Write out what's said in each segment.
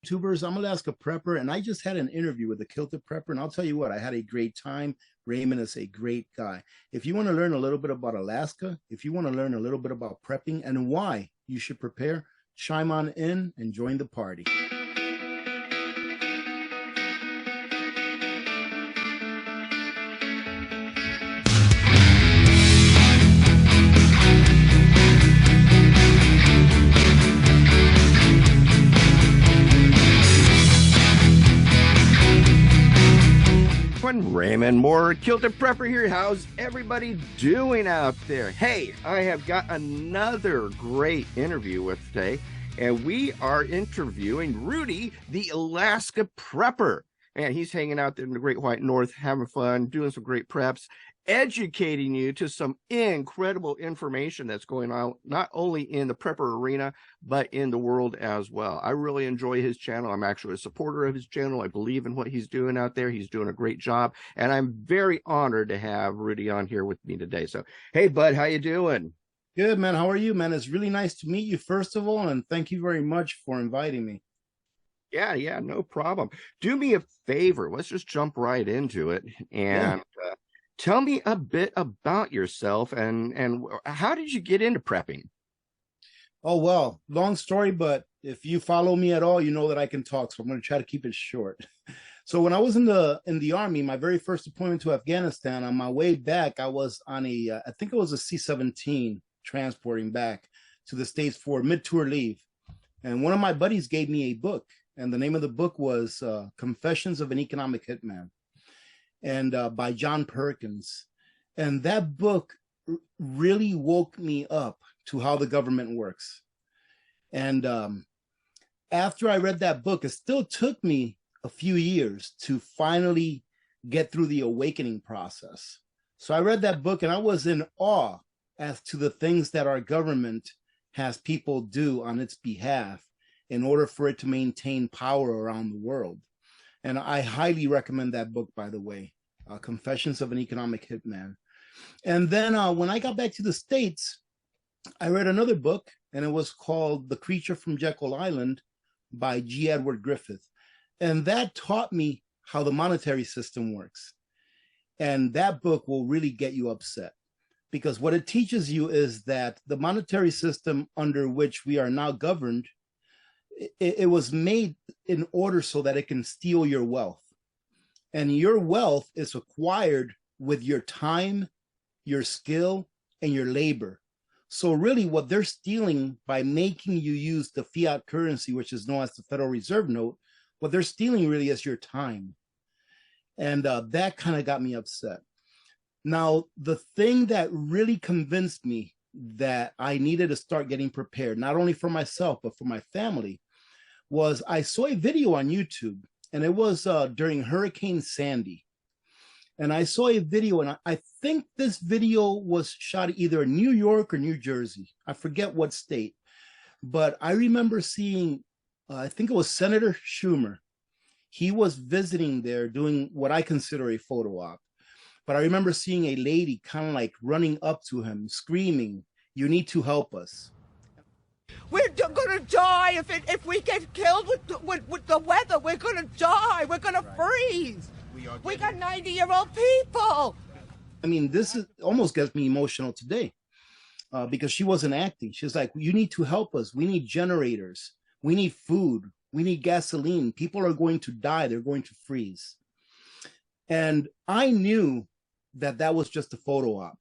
YouTubers. I'm Alaska Prepper, and I just had an interview with the Kilted Prepper, and I'll tell you what, I had a great time. Raymond is a great guy. If you want to learn a little bit about Alaska, if you want to learn a little bit about prepping and why you should prepare, chime on in and join the party. Raymond Mhor, Kilted Prepper here. How's everybody doing out there? Hey, I have got another great interview with today, and we are interviewing Rudy, the Alaska Prepper. And he's hanging out there in the Great White North, having fun, doing some great preps, educating you to some incredible information that's going on, not only in the prepper arena, but in the world as well. I really enjoy his channel. I'm actually a supporter of his channel. I believe in what he's doing out there. He's doing a great job, and I'm very honored to have Rudy on here with me today. So, hey, bud, how you doing? Good, man. How are you, man? It's really nice to meet you, first of all, and thank you very much for inviting me. Yeah, no problem. Do me a favor. Let's just jump right into it. And tell me a bit about yourself and how did you get into prepping? Oh, well, long story, but if you follow me at all, you know that I can talk, so I'm going to try to keep it short. So when I was in the Army, my very first deployment to Afghanistan, on my way back, I was on I think it was a C-17 transporting back to the States for mid-tour leave. And one of my buddies gave me a book, and the name of the book was Confessions of an Economic Hitman, and by John Perkins. And that book really woke me up to how the government works. And after I read that book, it still took me a few years to finally get through the awakening process. So I read that book and I was in awe as to the things that our government has people do on its behalf in order for it to maintain power around the world. And I highly recommend that book, by the way, Confessions of an Economic Hitman. And then when I got back to the States, I read another book, and it was called The Creature from Jekyll Island by G. Edward Griffith. And that taught me how the monetary system works. And that book will really get you upset, because what it teaches you is that the monetary system under which we are now governed, it was made in order so that it can steal your wealth. And your wealth is acquired with your time, your skill, and your labor. So really what they're stealing by making you use the fiat currency, which is known as the Federal Reserve note, what they're stealing really is your time. And that kind of got me upset. Now, the thing that really convinced me that I needed to start getting prepared, not only for myself, but for my family, was I saw a video on YouTube, and it was during Hurricane Sandy. And I saw a video, and I think this video was shot either in New York or New Jersey. I forget what state. But I remember seeing, I think it was Senator Schumer. He was visiting there doing what I consider a photo op. But I remember seeing a lady kind of like running up to him, screaming, "You need to help us." We're gonna die if we get killed with the weather. We're gonna die. We're gonna freeze. We got 90-year-old people. I mean, this almost gets me emotional today because she wasn't acting. She was like, "You need to help us. We need generators. We need food. We need gasoline. People are going to die. They're going to freeze." And I knew that that was just a photo op.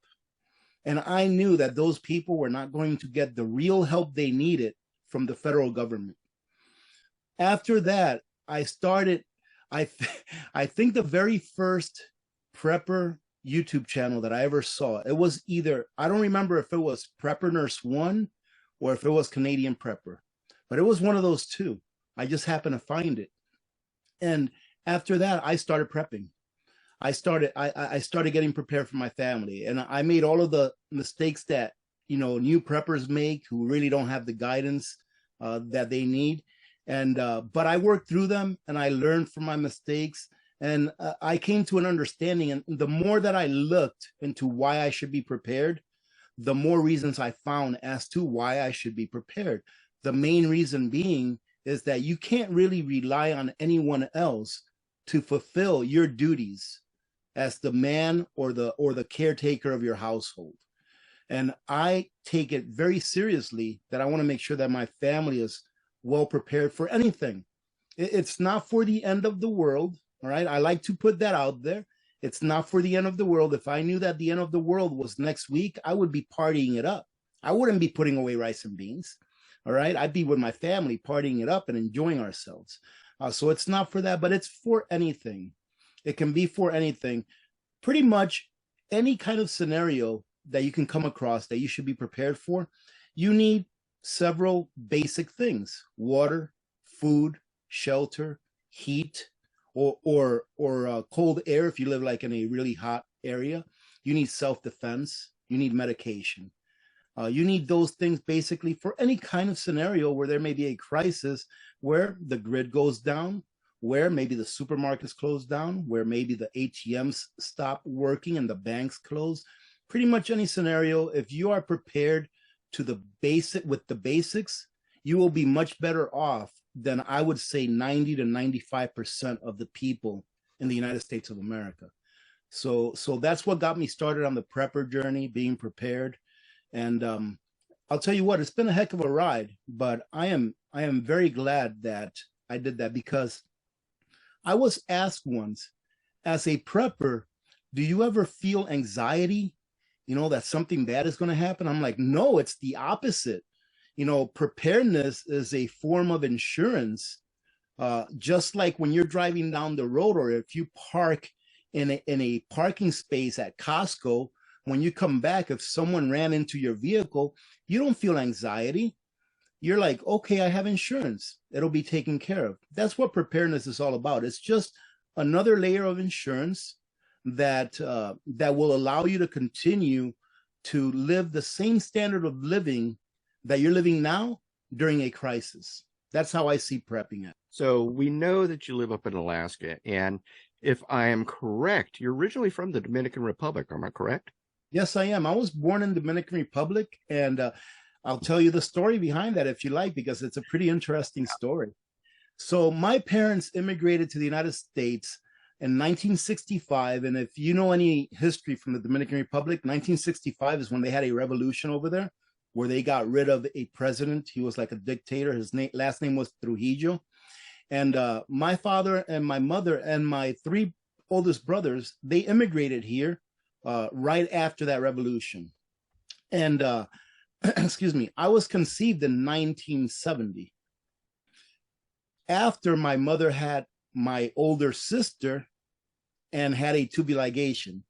And I knew that those people were not going to get the real help they needed from the federal government. After that, I started, I think the very first prepper YouTube channel that I ever saw, it was either, I don't remember if it was Prepper Nurse 1 or if it was Canadian Prepper, but it was one of those two. I just happened to find it. And after that, I started prepping. I started getting prepared for my family, and I made all of the mistakes that, you know, new preppers make who really don't have the guidance that they need. And but I worked through them, and I learned from my mistakes, and I came to an understanding. And the more that I looked into why I should be prepared, the more reasons I found as to why I should be prepared. The main reason being is that you can't really rely on anyone else to fulfill your duties as the man or the caretaker of your household. And I take it very seriously that I want to make sure that my family is well prepared for anything. It's not for the end of the world. All right. I like to put that out there. It's not for the end of the world. If I knew that the end of the world was next week, I would be partying it up. I wouldn't be putting away rice and beans. All right. I'd be with my family partying it up and enjoying ourselves. So it's not for that, but it's for anything. It can be for anything. Pretty much any kind of scenario that you can come across that you should be prepared for. You need several basic things: water, food, shelter, heat, or cold air if you live like in a really hot area. You need self-defense. You need medication. You need those things basically for any kind of scenario where there may be a crisis, where the grid goes down, where maybe the supermarkets close down, where maybe the ATMs stop working and the banks close. Pretty much any scenario, if you are prepared to the basics, you will be much better off than, I would say, 90 to 95% of the people in the United States of America. So that's what got me started on the prepper journey, being prepared. And I'll tell you what, it's been a heck of a ride, but I am very glad that I did that, because I was asked once, as a prepper, do you ever feel anxiety? That something bad is going to happen? I'm like, no, it's the opposite. Preparedness is a form of insurance. Just like when you're driving down the road, or if you park in a parking space at Costco, when you come back, if someone ran into your vehicle, you don't feel anxiety. You're like, okay, I have insurance. It'll be taken care of. That's what preparedness is all about. It's just another layer of insurance that will allow you to continue to live the same standard of living that you're living now during a crisis. That's how I see prepping it. So we know that you live up in Alaska, and if I am correct, you're originally from the Dominican Republic. Am I correct? Yes, I am. I was born in the Dominican Republic, and I'll tell you the story behind that if you like, because it's a pretty interesting story. So my parents immigrated to the United States in 1965. And if you know any history from the Dominican Republic, 1965 is when they had a revolution over there, where they got rid of a president. He was like a dictator. His last name was Trujillo. And my father and my mother and my three oldest brothers, they immigrated here right after that revolution. And excuse me, I was conceived in 1970. After my mother had my older sister and had a tubal ligation.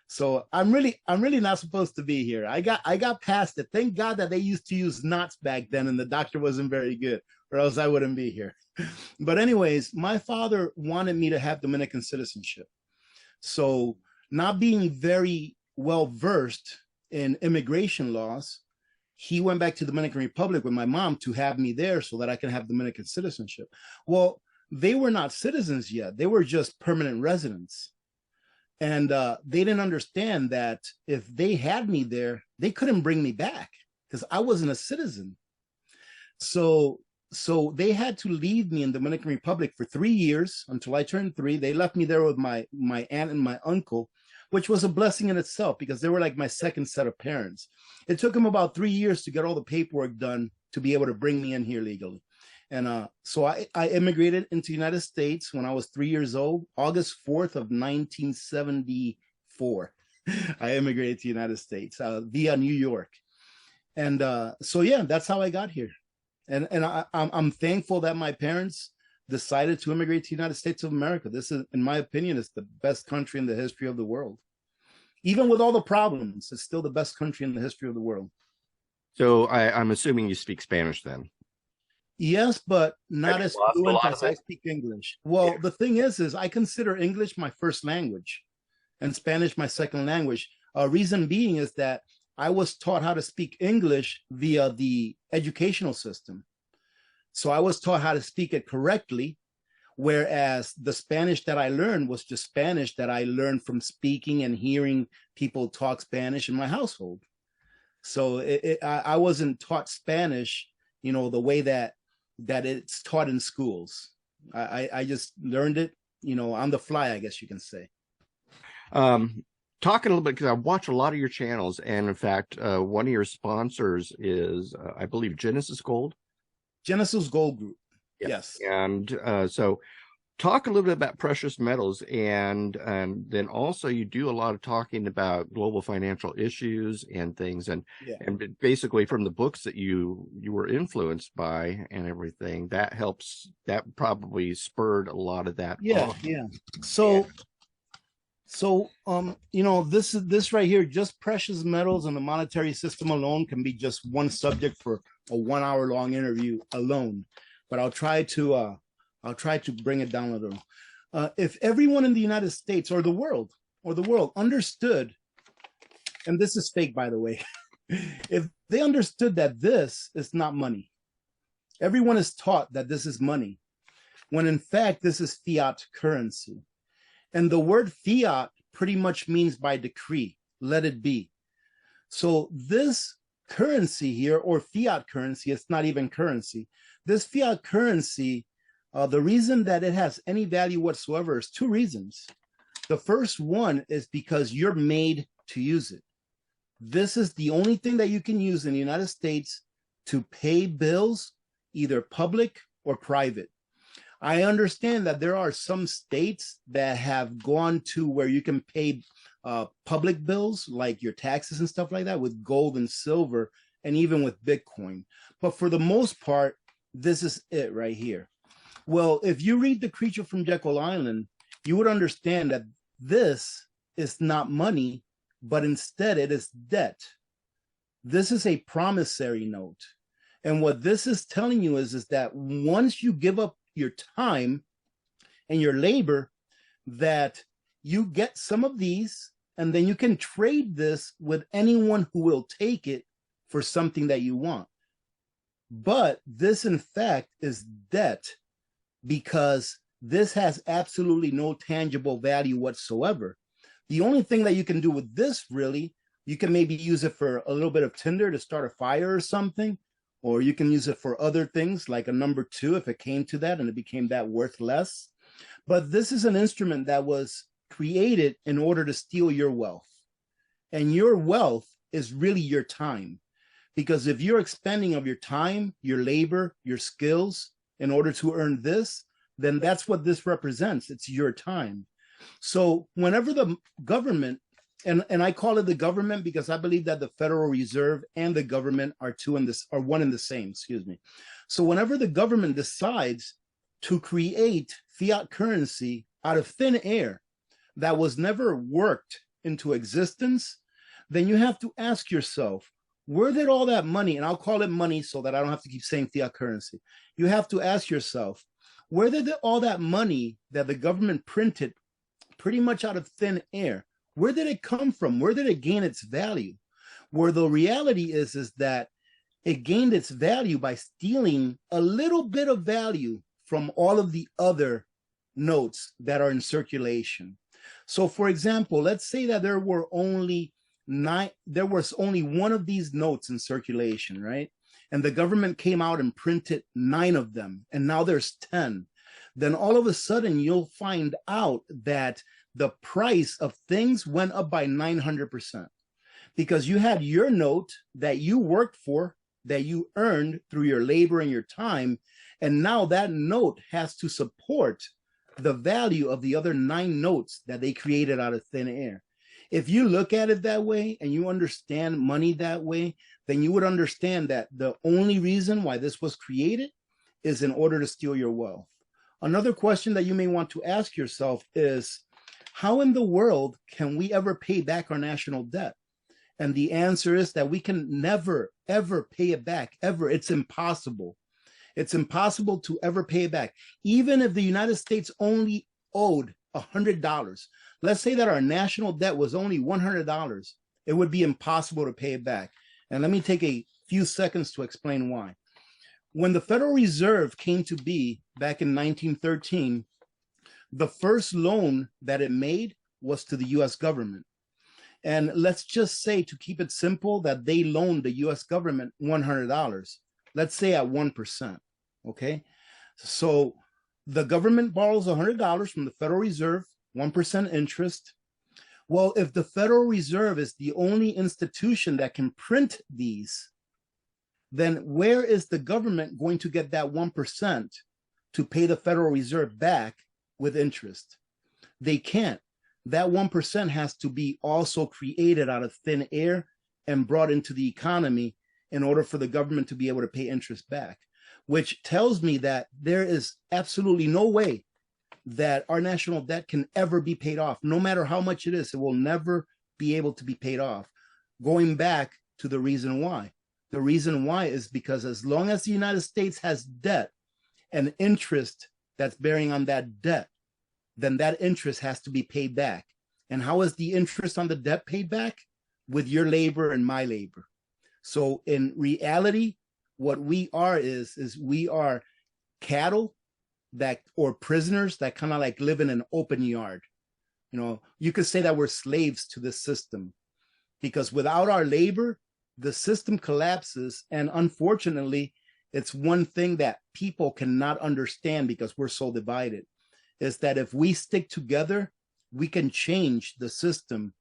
So I'm really not supposed to be here. I got past it. Thank God that they used to use knots back then, and the doctor wasn't very good, or else I wouldn't be here. But anyways, my father wanted me to have Dominican citizenship. So, not being very well versed in immigration laws, he went back to the Dominican Republic with my mom to have me there so that I can have Dominican citizenship. Well, they were not citizens yet. They were just permanent residents. And they didn't understand that if they had me there, they couldn't bring me back because I wasn't a citizen. So they had to leave me in the Dominican Republic for 3 years until I turned 3. They left me there with my aunt and my uncle, which was a blessing in itself because they were like my second set of parents. It took them about 3 years to get all the paperwork done to be able to bring me in here legally. And so I immigrated into the United States when I was 3 years old, August 4th of 1974. I immigrated to the United States via New York. And so, yeah, that's how I got here. And I'm thankful that my parents decided to immigrate to the United States of America. This is, in my opinion, is the best country in the history of the world. Even with all the problems, it's still the best country in the history of the world. So I'm assuming you speak Spanish then? Yes, but not as fluent as I speak English. Well, the thing is I consider English my first language and Spanish my second language. Reason being is that I was taught how to speak English via the educational system. So I was taught how to speak it correctly, whereas the Spanish that I learned was just Spanish that I learned from speaking and hearing people talk Spanish in my household. So I wasn't taught Spanish, the way that that it's taught in schools. I just learned it, on the fly, I guess you can say. Talking a little bit, because I watch a lot of your channels, and in fact, one of your sponsors is, I believe, Genesis Gold. Genesis Gold Group. Yeah. Yes. And so talk a little bit about precious metals, and then also you do a lot of talking about global financial issues and things, and basically from the books that you were influenced by and everything, that probably spurred a lot of that. Yeah. So, this right here, just precious metals and the monetary system alone can be just one subject for a 1 hour long interview alone. But I'll try to bring it down a little. If everyone in the United States or the world understood, and this is fake, by the way, if they understood that this is not money, everyone is taught that this is money, when in fact this is fiat currency. And the word fiat pretty much means by decree, let it be. So this currency here, or fiat currency, it's not even currency. This fiat currency, the reason that it has any value whatsoever is two reasons. The first one is because you're made to use it. This is the only thing that you can use in the United States to pay bills, either public or private. I understand that there are some states that have gone to where you can pay public bills, like your taxes and stuff like that, with gold and silver, and even with Bitcoin. But for the most part, this is it right here. Well, if you read The Creature from Jekyll Island, you would understand that this is not money, but instead it is debt. This is a promissory note. And what this is telling you is that once you give up your time and your labor, that you get some of these, and then you can trade this with anyone who will take it for something that you want. But this, in fact, is debt, because this has absolutely no tangible value whatsoever. The only thing that you can do with this, really, you can maybe use it for a little bit of tinder to start a fire or something, or you can use it for other things like a number 2 if it came to that and it became that worth less. But this is an instrument that was created in order to steal your wealth. And your wealth is really your time. Because if you're expending of your time, your labor, your skills in order to earn this, then that's what this represents. It's your time. So whenever the government, and I call it the government because I believe that the Federal Reserve and the government are one and the same, excuse me. So whenever the government decides to create fiat currency out of thin air that was never worked into existence, then you have to ask yourself, where did all that money, and I'll call it money so that I don't have to keep saying fiat currency. You have to ask yourself, where did all that money that the government printed pretty much out of thin air, where did it come from? Where did it gain its value? Where the reality is that it gained its value by stealing a little bit of value from all of the other notes that are in circulation. So for example, let's say that there was only one of these notes in circulation, right? And the government came out and printed 9 of them, and now there's 10. Then all of a sudden you'll find out that the price of things went up by 900%, because you had your note that you worked for, that you earned through your labor and your time, and now that note has to support the value of the other 9 notes that they created out of thin air. If you look at it that way and you understand money that way, then you would understand that the only reason why this was created is in order to steal your wealth. Another question that you may want to ask yourself is, how in the world can we ever pay back our national debt? And the answer is that we can never, ever pay it back, ever. It's impossible. It's impossible to ever pay it back. Even if the United States only owed $100, let's say that our national debt was only $100, it would be impossible to pay it back. And let me take a few seconds to explain why. When the Federal Reserve came to be back in 1913, the first loan that it made was to the US government. And let's just say, to keep it simple, that they loaned the US government $100, let's say at 1%, Okay. So the government borrows $100 from the Federal Reserve, 1% interest. Well, if the Federal Reserve is the only institution that can print these, then where is the government going to get that 1% to pay the Federal Reserve back with interest? They can't. That 1% has to be also created out of thin air and brought into the economy in order for the government to be able to pay interest back, which tells me that there is absolutely no way that our national debt can ever be paid off. No matter how much it is, it will never be able to be paid off. Going back to the reason why. The reason why is because as long as the United States has debt and interest that's bearing on that debt, then that interest has to be paid back. And how is the interest on the debt paid back? With your labor and my labor. So in reality, what we are is we are cattle that, or prisoners that kind of like live in an open yard. You know, you could say that we're slaves to the system, because without our labor, the system collapses. And unfortunately, it's one thing that people cannot understand because we're so divided, is that if we stick together, we can change the system.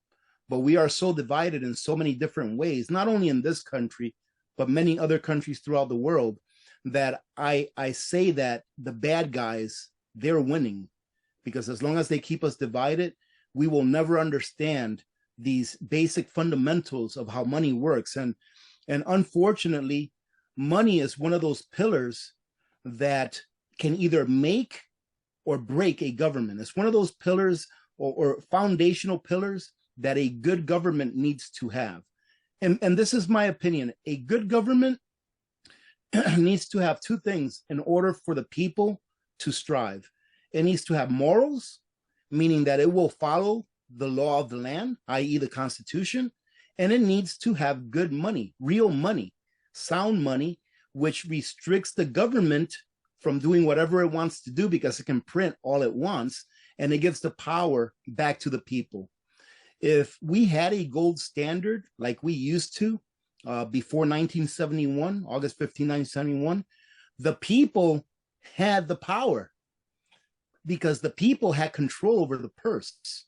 But we are so divided in so many different ways, not only in this country, but many other countries throughout the world, that I say that the bad guys, they're winning. Because as long as they keep us divided, we will never understand these basic fundamentals of how money works. And unfortunately, money is one of those pillars that can either make or break a government. It's one of those pillars or foundational pillars that a good government needs to have. And this is my opinion. A good government needs to have two things in order for the people to strive. It needs to have morals, meaning that it will follow the law of the land, i.e. the Constitution, and it needs to have good money, real money, sound money, which restricts the government from doing whatever it wants to do because it can print all it wants, and it gives the power back to the people. If we had a gold standard like we used to before 1971, August 15, 1971, the people had the power because the people had control over the purse,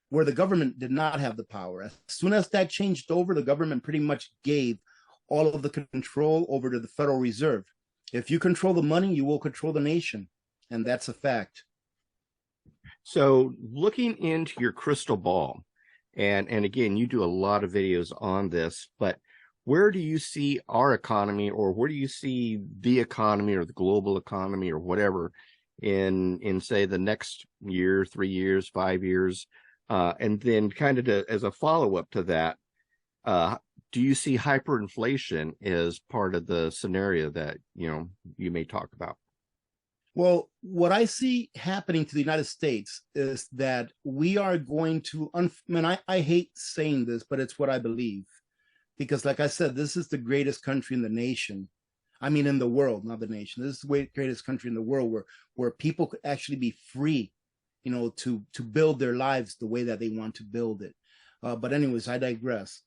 where the government did not have the power. As soon as that changed over, the government pretty much gave all of the control over to the Federal Reserve. If you control the money, you will control the nation. And that's a fact. So looking into your crystal ball, and again, you do a lot of videos on this, but where do you see our economy, or where do you see the economy or the global economy or whatever in say the next year, 3 years, 5 years? And then kind of as a follow-up to that, do you see hyperinflation as part of the scenario that, you may talk about? Well, what I see happening to the United States is that we are going to, I hate saying this, but it's what I believe. Because like I said, this is the greatest country in the nation. I mean, in the world, not the nation. This is the greatest country in the world where people could actually be free, to build their lives the way that they want to build it. But anyways, I digress.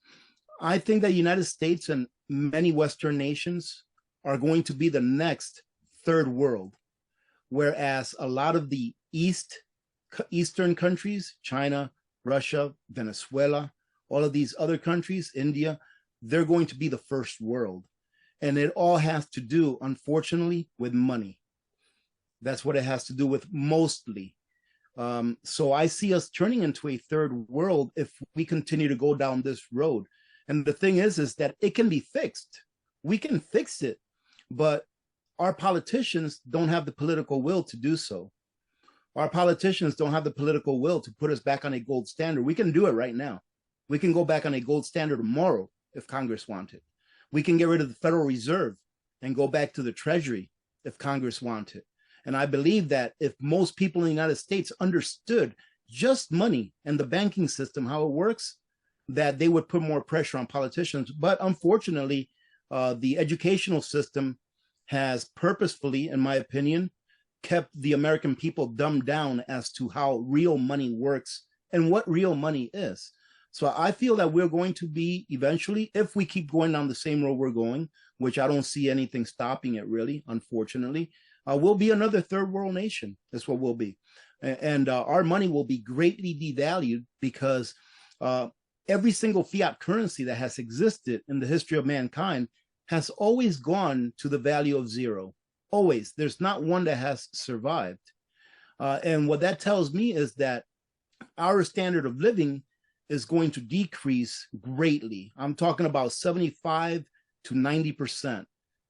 I think that the United States and many Western nations are going to be the next third world. Whereas a lot of the Eastern countries, China, Russia, Venezuela, all of these other countries, India, they're going to be the first world. And it all has to do, unfortunately, with money. That's what it has to do with mostly. So I see us turning into a third world if we continue to go down this road. And the thing is that it can be fixed. We can fix it, but our politicians don't have the political will to do so. Our politicians don't have the political will to put us back on a gold standard. We can do it right now. We can go back on a gold standard tomorrow if Congress wanted. We can get rid of the Federal Reserve and go back to the Treasury if Congress wanted. And I believe that if most people in the United States understood just money and the banking system, how it works, that they would put more pressure on politicians. But unfortunately, the educational system has purposefully, in my opinion, kept the American people dumbed down as to how real money works and what real money is. So I feel that we're going to be eventually, if we keep going down the same road we're going, which I don't see anything stopping it really, unfortunately, we'll be another third world nation. That's what we'll be. And our money will be greatly devalued because every single fiat currency that has existed in the history of mankind has always gone to the value of zero. Always. There's not one that has survived. And what that tells me is that our standard of living is going to decrease greatly. I'm talking about 75 to 90%.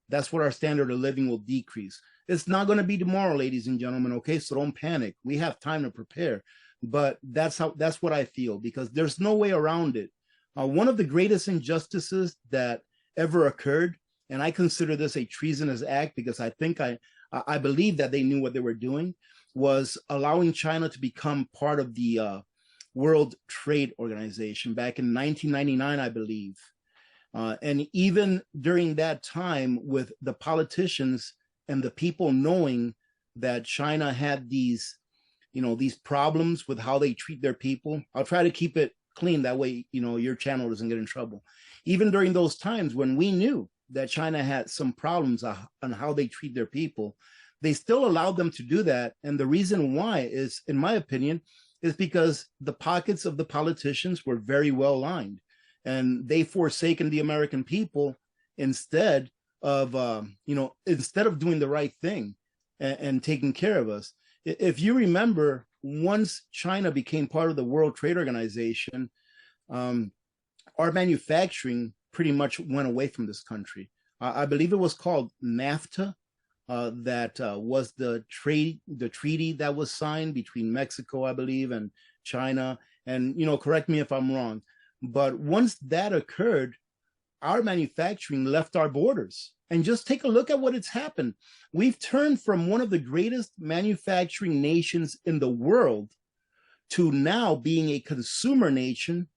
That's what our standard of living will decrease. It's not going to be tomorrow, ladies and gentlemen, okay? So don't panic. We have time to prepare. But that's what I feel, because there's no way around it. One of the greatest injustices that ever occurred, and I consider this a treasonous act because I believe that they knew what they were doing, was allowing China to become part of the World Trade Organization back in 1999, I believe. And even during that time, with the politicians and the people knowing that China had these problems with how they treat their people. I'll try to keep it clean. That way, your channel doesn't get in trouble. Even during those times when we knew that China had some problems on how they treat their people, they still allowed them to do that. And the reason why is, in my opinion, is because the pockets of the politicians were very well lined, and they forsaken the American people instead of doing the right thing and taking care of us. If you remember, once China became part of the World Trade Organization, our manufacturing pretty much went away from this country. I believe it was called NAFTA, that was the treaty that was signed between Mexico, I believe, and China. And, correct me if I'm wrong. But once that occurred, our manufacturing left our borders. And just take a look at what has happened. We've turned from one of the greatest manufacturing nations in the world to now being a consumer nation.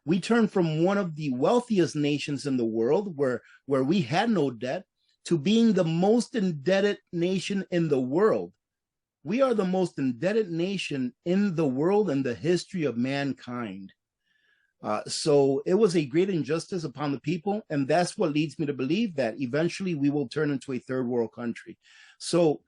We turned from one of the wealthiest nations in the world, where we had no debt, to being the most indebted nation in the world. We are the most indebted nation in the world in the history of mankind. So it was a great injustice upon the people, and that's what leads me to believe that eventually we will turn into a third world country. So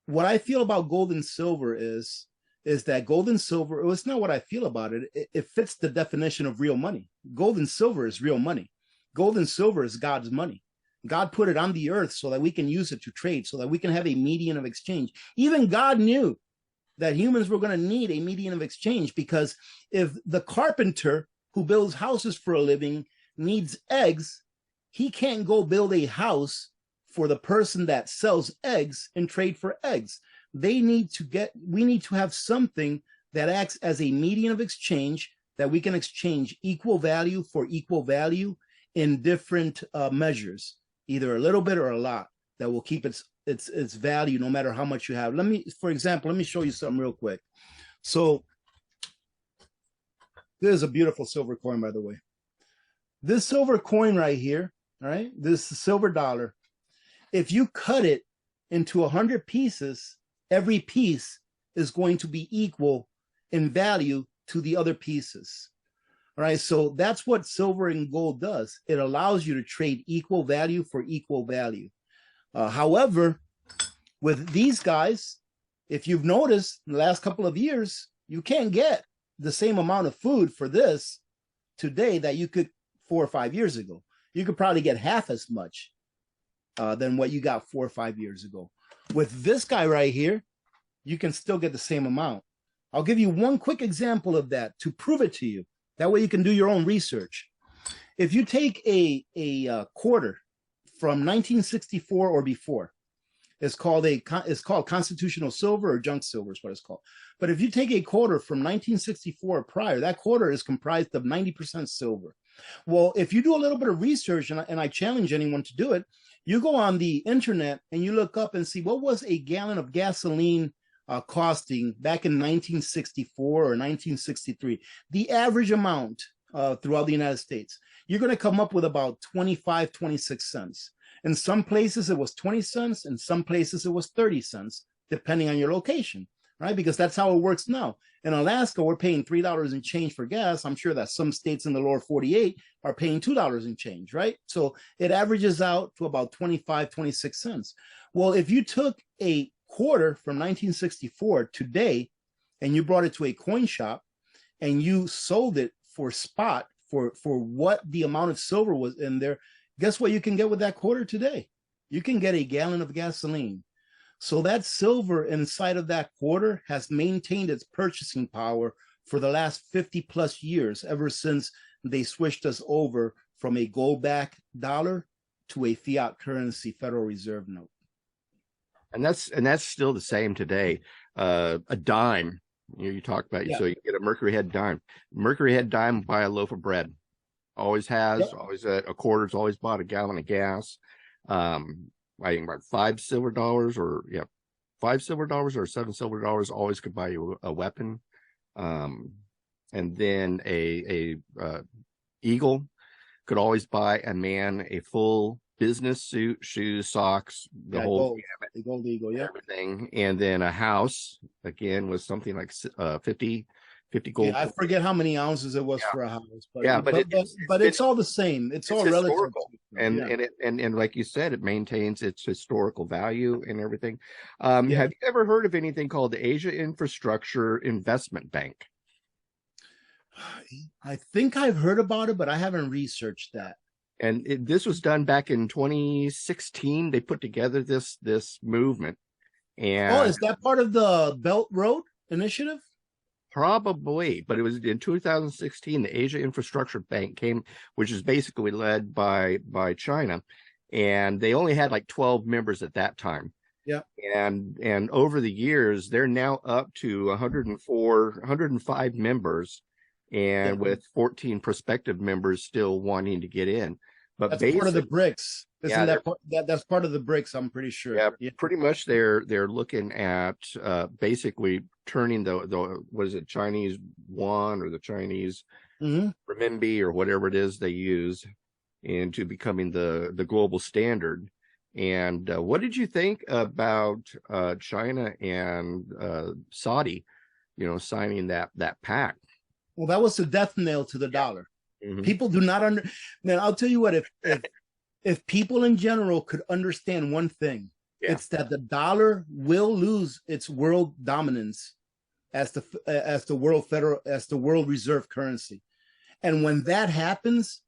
what I feel about gold and silver is that gold and silver, it's not what I feel about it. It fits the definition of real money. Gold and silver is real money. Gold and silver is God's money. God put it on the earth so that we can use it to trade, so that we can have a medium of exchange. Even God knew that humans were going to need a medium of exchange, because if the carpenter who builds houses for a living needs eggs, he can't go build a house for the person that sells eggs and trade for eggs. We need to have something that acts as a medium of exchange, that we can exchange equal value for equal value in different measures, either a little bit or a lot, that will keep its value no matter how much you have. For example, let me show you something real quick. So this is a beautiful silver coin, by the way. This silver coin right here, all right, this silver dollar, if you cut it into 100 pieces, every piece is going to be equal in value to the other pieces. All right, so that's what silver and gold does. It allows you to trade equal value for equal value. However, with these guys, if you've noticed in the last couple of years, you can't get the same amount of food for this today that you could 4 or 5 years ago. You could probably get half as much than what you got 4 or 5 years ago. With this guy right here, you can still get the same amount. I'll give you one quick example of that to prove it to you. That way you can do your own research. If you take a quarter from 1964 or before, it's called constitutional silver, or junk silver is what it's called. But if you take a quarter from 1964 or prior, that quarter is comprised of 90% silver. Well, if you do a little bit of research, and I challenge anyone to do it, you go on the internet and you look up and see what was a gallon of gasoline costing back in 1964 or 1963, the average amount throughout the United States. You're going to come up with about 25, 26 cents. In some places it was 20 cents, in some places it was 30 cents, depending on your location, right? Because that's how it works now. In Alaska, we're paying $3 and change for gas. I'm sure that some states in the lower 48 are paying $2 and change, right? So it averages out to about 25, 26 cents. Well, if you took a quarter from 1964 today and you brought it to a coin shop and you sold it for spot for what the amount of silver was in there, guess what you can get with that quarter today? You can get a gallon of gasoline. So that silver inside of that quarter has maintained its purchasing power for the last 50 plus years, ever since they switched us over from a gold-backed dollar to a fiat currency Federal Reserve note. And that's still the same today. A dime, you talk about, so you get a Mercury Head dime. Mercury Head dime, buy a loaf of bread. Always has, always a quarter's always bought a gallon of gas. I think about $5 silver or $5 silver or $7 silver always could buy you a weapon. And then a eagle could always buy a man a full business suit, shoes, socks, the whole gamut, the gold eagle, everything. And then a house again was something like 50 gold. Yeah, I forget how many ounces it was for a house, but but it's all the same. It's all historical. relative. And like you said, it maintains its historical value and everything. Have you ever heard of anything called the Asia Infrastructure Investment Bank? I think I've heard about it, but I haven't researched that. And this was done back in 2016. They put together this movement. And is that part of the Belt Road Initiative? Probably, but it was in 2016. The Asia Infrastructure Bank came, which is basically led by China, and they only had like 12 members at that time. Yeah, and over the years, they're now up to 105 members, and with 14 prospective members still wanting to get in. But that's part of the BRICS. That's part of the BRICS, I'm pretty sure. Yeah, pretty much they're looking at basically turning the what is it, Chinese yuan or the Chinese renminbi or whatever it is they use into becoming the global standard. And what did you think about China and Saudi, signing that pact? Well, that was the death knell to the dollar. People do not man, I'll tell you what, if people in general could understand one thing, it's that the dollar will lose its world dominance as the world reserve currency. And when that happens,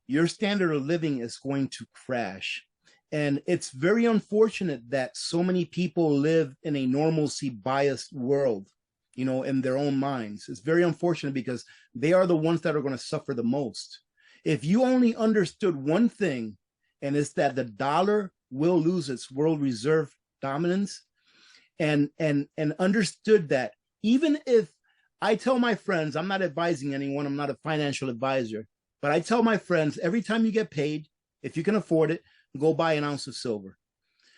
your standard of living is going to crash. And it's very unfortunate that so many people live in a normalcy biased world, in their own minds. It's very unfortunate because they are the ones that are going to suffer the most. If you only understood one thing, and it's that the dollar will lose its world reserve dominance, and understood that, even if I tell my friends, I'm not advising anyone, I'm not a financial advisor, but I tell my friends, every time you get paid, if you can afford it, go buy an ounce of silver.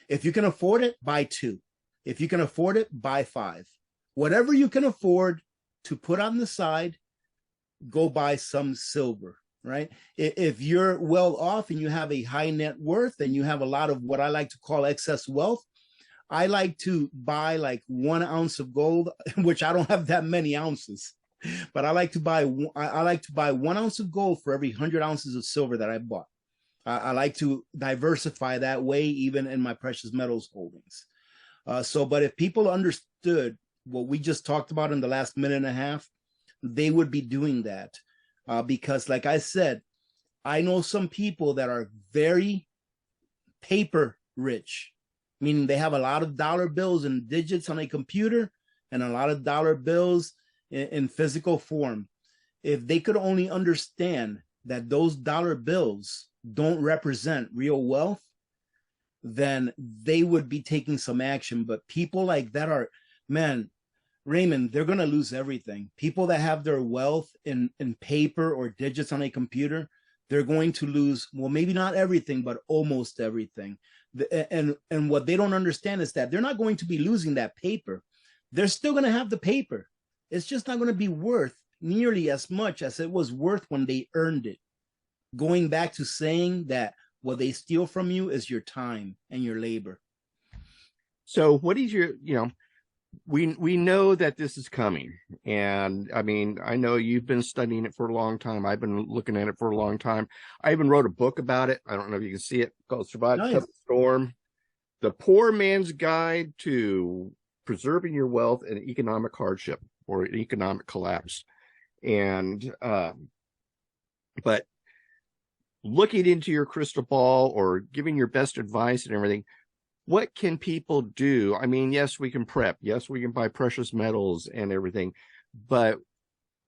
If you can afford it, buy 2. If you can afford it, buy 5. Whatever you can afford to put on the side, go buy some silver, right? If you're well off and you have a high net worth and you have a lot of what I like to call excess wealth, I like to buy like 1 ounce of gold, which I don't have that many ounces, but I like to buy 1 ounce of gold for every 100 ounces of silver that I bought. I like to diversify that way, even in my precious metals holdings. But if people understood what we just talked about in the last minute and a half, they would be doing that. Because like I said, I know some people that are very paper rich, meaning they have a lot of dollar bills and digits on a computer and a lot of dollar bills in physical form. If they could only understand that those dollar bills don't represent real wealth, then they would be taking some action. But people like that are, man, Raymond, they're going to lose everything. People that have their wealth in paper or digits on a computer, they're going to lose, well, maybe not everything, but almost everything. And what they don't understand is that they're not going to be losing that paper. They're still going to have the paper. It's just not going to be worth nearly as much as it was worth when they earned it. Going back to saying that what they steal from you is your time and your labor. So what is we know that this is coming, and I mean, I know you've been studying it for a long time. I've been looking at it for a long time. I even wrote a book about it. I don't know if you can see it, called Survive the Nice. Toughest Storm: The Poor Man's Guide to Preserving Your Wealth in Economic Hardship or Economic Collapse. And but looking into your crystal ball or giving your best advice and everything, what can people do? I mean, yes, we can prep. Yes, we can buy precious metals and everything. But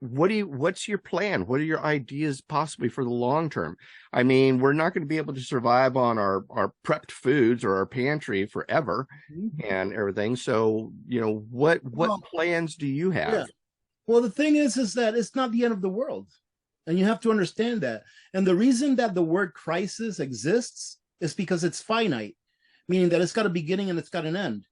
what's your plan? What are your ideas possibly for the long term? I mean, we're not going to be able to survive on our prepped foods or our pantry forever and everything. So, you know, what plans do you have? Yeah. Well, the thing is that it's not the end of the world. And you have to understand that. And the reason that the word crisis exists is because it's finite, meaning that it's got a beginning and it's got an end.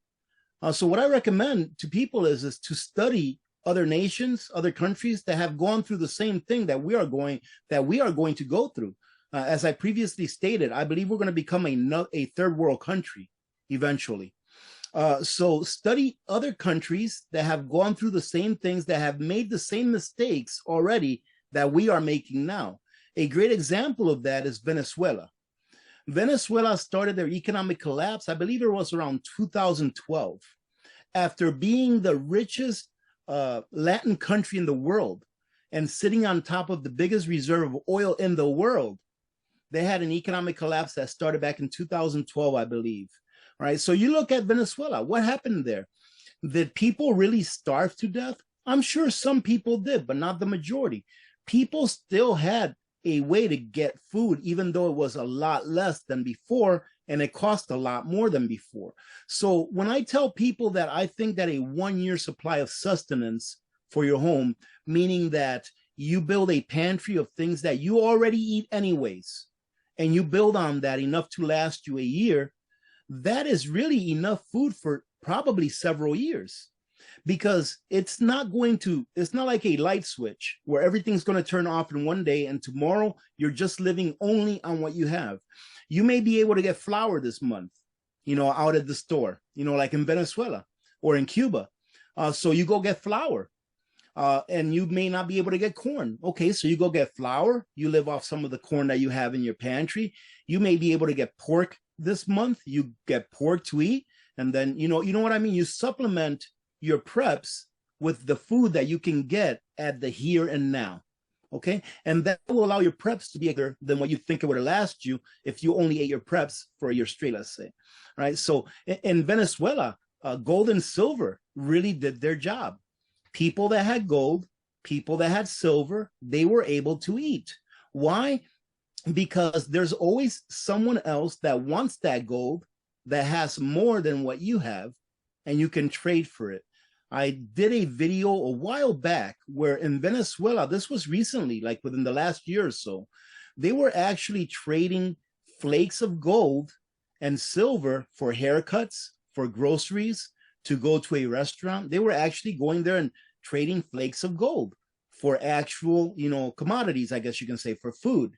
So what I recommend to people is to study other nations, other countries that have gone through the same thing that we are going to go through. As I previously stated, I believe we're going to become a third world country eventually. So study other countries that have gone through the same things, that have made the same mistakes already that we are making now. A great example of that is Venezuela. Venezuela started their economic collapse, I believe it was around 2012, after being the richest Latin country in the world and sitting on top of the biggest reserve of oil in the world. They had an economic collapse that started back in 2012, I believe. All right, so you look at Venezuela, what happened there? Did people really starve to death? I'm sure some people did, but not the majority. People still had a way to get food, even though it was a lot less than before, and it cost a lot more than before. So when I tell people that I think that a 1 year supply of sustenance for your home, meaning that you build a pantry of things that you already eat anyways, and you build on that enough to last you a year, that is really enough food for probably several years. Because it's not like a light switch where everything's going to turn off in one day and tomorrow you're just living only on what you have. You may be able to get flour this month, out at the store, like in Venezuela or in Cuba. So you go get flour, and you may not be able to get corn. Okay, so you go get flour. You live off some of the corn that you have in your pantry. You may be able to get pork this month. You get pork to eat. And then, you know what I mean? You supplement your preps with the food that you can get at the here and now. Okay. And that will allow your preps to be bigger than what you think it would have lasted you if you only ate your preps for a year straight, let's say. Right. So in Venezuela, gold and silver really did their job. People that had gold, people that had silver, they were able to eat. Why? Because there's always someone else that wants that gold that has more than what you have, and you can trade for it. I did a video a while back where in Venezuela, this was recently, like within the last year or so, they were actually trading flakes of gold and silver for haircuts, for groceries, to go to a restaurant. They were actually going there and trading flakes of gold for actual, commodities, I guess you can say, for food,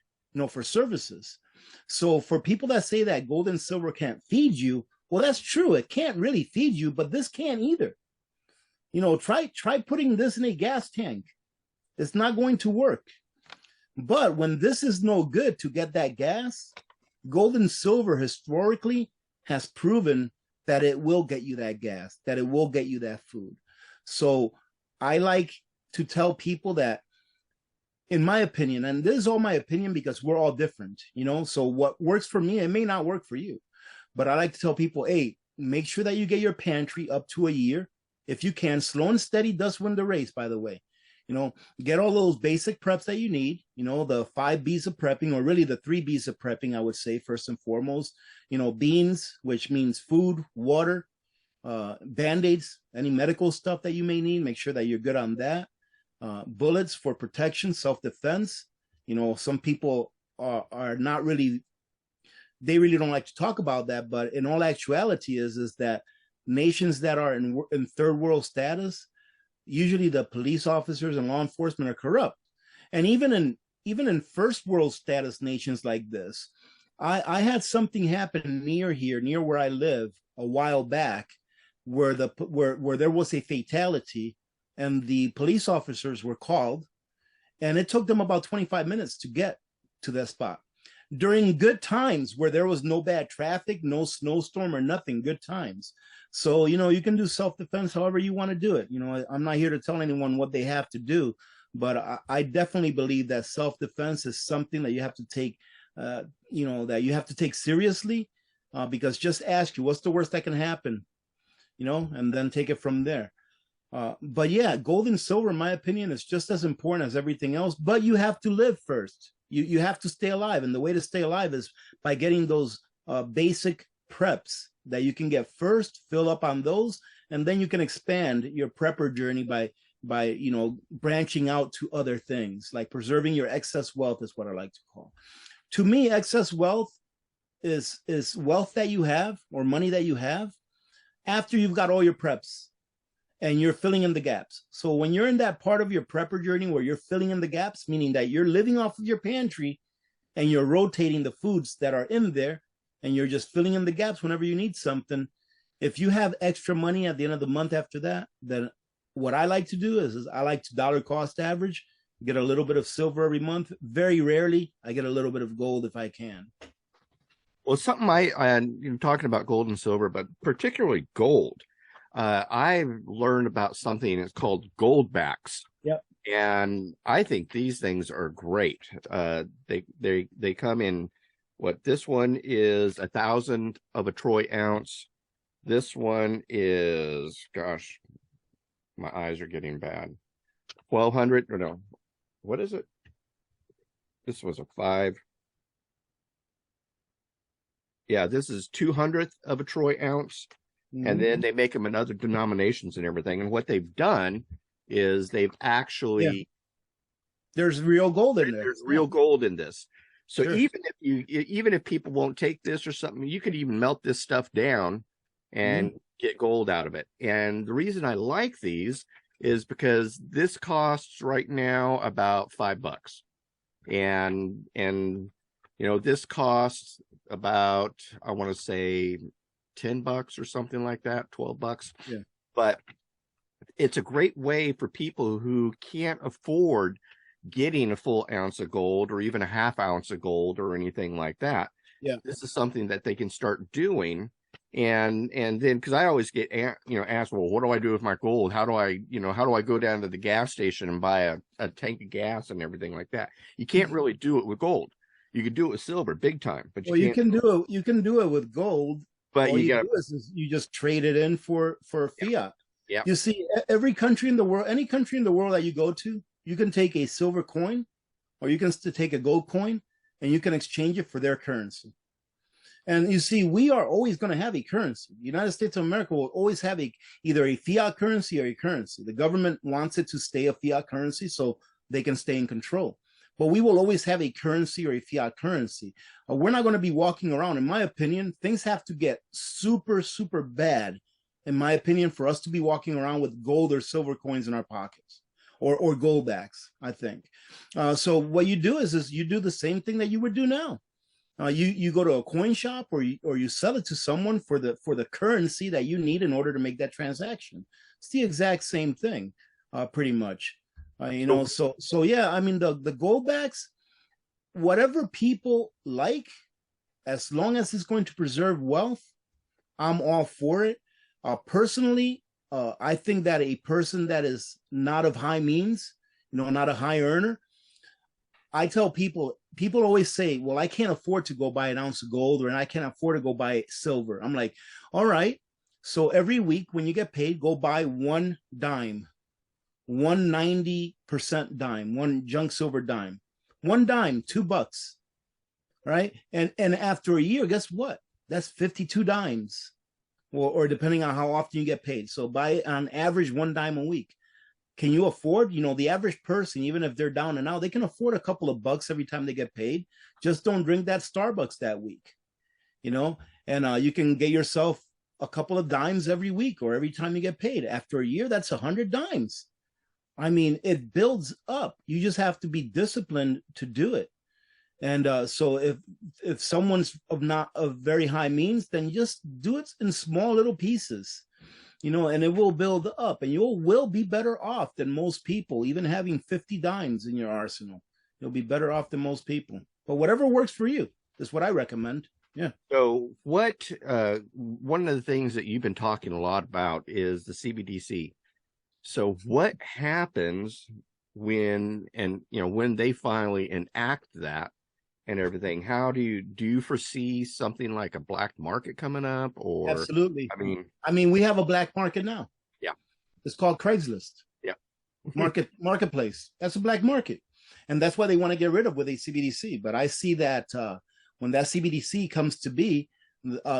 for services. So for people that say that gold and silver can't feed you, well, that's true. It can't really feed you, but this can't either. Try putting this in a gas tank. It's not going to work. But when this is no good to get that gas, gold and silver historically has proven that it will get you that gas, that it will get you that food. So I like to tell people that, in my opinion, and this is all my opinion because we're all different, so what works for me, it may not work for you. But I like to tell people, hey, make sure that you get your pantry up to a year. If you can, slow and steady does win the race, by the way. Get all those basic preps that you need, the 5 B's of prepping, or really the 3 B's of prepping, I would say, first and foremost. Beans, which means food, water, Band-Aids, any medical stuff that you may need, make sure that you're good on that. Bullets for protection, self-defense. Some people are not really, they really don't like to talk about that, but in all actuality is that nations that are in third world status, usually the police officers and law enforcement are corrupt. And even in first world status nations like this, I had something happen near where I live a while back where there was a fatality, and the police officers were called, and it took them about 25 minutes to get to that spot. During good times where there was no bad traffic, no snowstorm or nothing, good times. So, you can do self-defense however you want to do it. I'm not here to tell anyone what they have to do, but I definitely believe that self-defense is something that you have to take, seriously, because just ask you, what's the worst that can happen? And then take it from there. But yeah, gold and silver, in my opinion, is just as important as everything else, but you have to live first. You have to stay alive. And the way to stay alive is by getting those basic preps that you can get first, fill up on those, and then you can expand your prepper journey by branching out to other things, like preserving your excess wealth is what I like to call. To me, excess wealth is wealth that you have, or money that you have, after you've got all your preps and you're filling in the gaps. So when you're in that part of your prepper journey where you're filling in the gaps, meaning that you're living off of your pantry and you're rotating the foods that are in there, and you're just filling in the gaps whenever you need something, if you have extra money at the end of the month after that, then what I like to do is I like to dollar cost average, get a little bit of silver every month. Very rarely I get a little bit of gold if I can. Well, something talking about gold and silver, but particularly gold, I've learned about something that's called gold backs. Yep. And I think these things are great. They come in, this one is 1,000 of a troy ounce. This one is, gosh, my eyes are getting bad. 1,200, or no, what is it? This was a 5. Yeah, this is 200th of a troy ounce. Mm-hmm. And then they make them in other denominations and everything. And what they've done is they've actually... There's real gold in there. There's real gold in this. So sure. even if people won't take this or something, you could even melt this stuff down and get gold out of it. And the reason I like these is because this costs right now about $5. And this costs about, I want to say $10 or something like that, $12. Yeah. But it's a great way for people who can't afford getting a full ounce of gold or even a half ounce of gold or anything like that. Yeah. This is something that they can start doing. And then, because I always get asked, well, what do I do with my gold? How do I go down to the gas station and buy a tank of gas and everything like that? You can't really do it with gold. You can do it with silver, big time, but you can do it with gold. But all you do is you just trade it in for fiat. Yeah. You see, every country in the world, any country in the world that you go to, you can take a silver coin, or you can take a gold coin, and you can exchange it for their currency. And you see, we are always going to have a currency. The United States of America will always have either a fiat currency or a currency. The government wants it to stay a fiat currency so they can stay in control. But we will always have a currency or a fiat currency. We're not going to be walking around. In my opinion, things have to get super, super bad, in my opinion, for us to be walking around with gold or silver coins in our pockets, or gold backs, I think. So what you do is you do the same thing that you would do now. You go to a coin shop, or you sell it to someone for the currency that you need in order to make that transaction. It's the exact same thing, pretty much. So yeah, I mean, the gold backs, whatever people like, as long as it's going to preserve wealth, I'm all for it. Personally, I think that a person that is not of high means, not a high earner, I tell people always say, well, I can't afford to go buy an ounce of gold, or I can't afford to go buy silver. I'm like, all right. So every week when you get paid, go buy one dime, 190% dime, one junk silver dime, one dime, $2, right? And after a year, guess what? That's 52 dimes, or depending on how often you get paid. So buy on average one dime a week. Can you afford, the average person, even if they're down and out, they can afford a couple of bucks every time they get paid. Just don't drink that Starbucks that week, and you can get yourself a couple of dimes every week or every time you get paid. After a year, that's 100 dimes. I mean, it builds up. You just have to be disciplined to do it. And so if someone's not of very high means, then just do it in small little pieces. and it will build up, and you will be better off than most people, even having 50 dimes in your arsenal. You'll be better off than most people. But whatever works for you is what I recommend. Yeah. So what, one of the things that you've been talking a lot about is the CBDC. So what happens when they finally enact that and everything? How do you foresee something like a black market coming up? Or Absolutely. I mean, we have a black market now. Yeah. It's called Craigslist. Yeah. Marketplace. That's a black market. And that's why they want to get rid of with a CBDC. But I see that when that CBDC comes to be,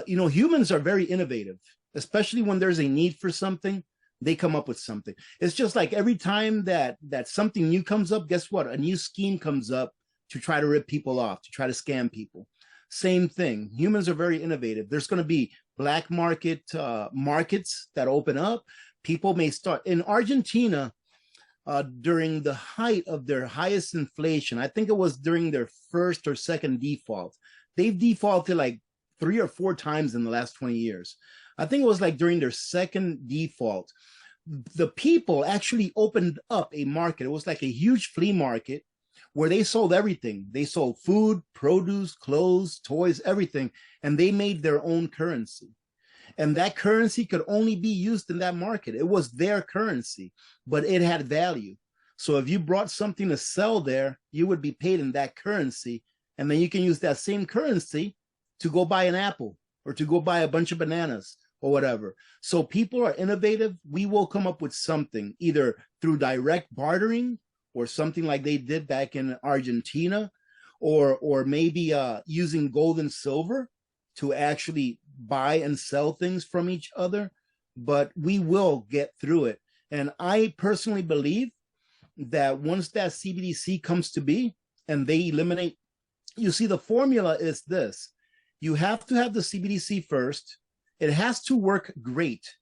humans are very innovative, especially when there's a need for something. They come up with something. It's just like every time that something new comes up, guess what? A new scheme comes up to try to rip people off, to try to scam people. Same thing. Humans are very innovative. There's going to be black market markets that open up. People may start in Argentina during the height of their highest inflation. I think it was during their first or second default. They've defaulted like 3 or 4 times in the last 20 years. I think it was like during their second default. The people actually opened up a market. It was like a huge flea market where they sold everything. They sold food, produce, clothes, toys, everything. And they made their own currency. And that currency could only be used in that market. It was their currency, but it had value. So if you brought something to sell there, you would be paid in that currency. And then you can use that same currency to go buy an apple or to go buy a bunch of bananas or whatever. So people are innovative. We will come up with something either through direct bartering or something like they did back in Argentina, or maybe using gold and silver to actually buy and sell things from each other. But we will get through it. And I personally believe that once that CBDC comes to be and they eliminate, you see, the formula is this. You have to have the CBDC first. It has to work great.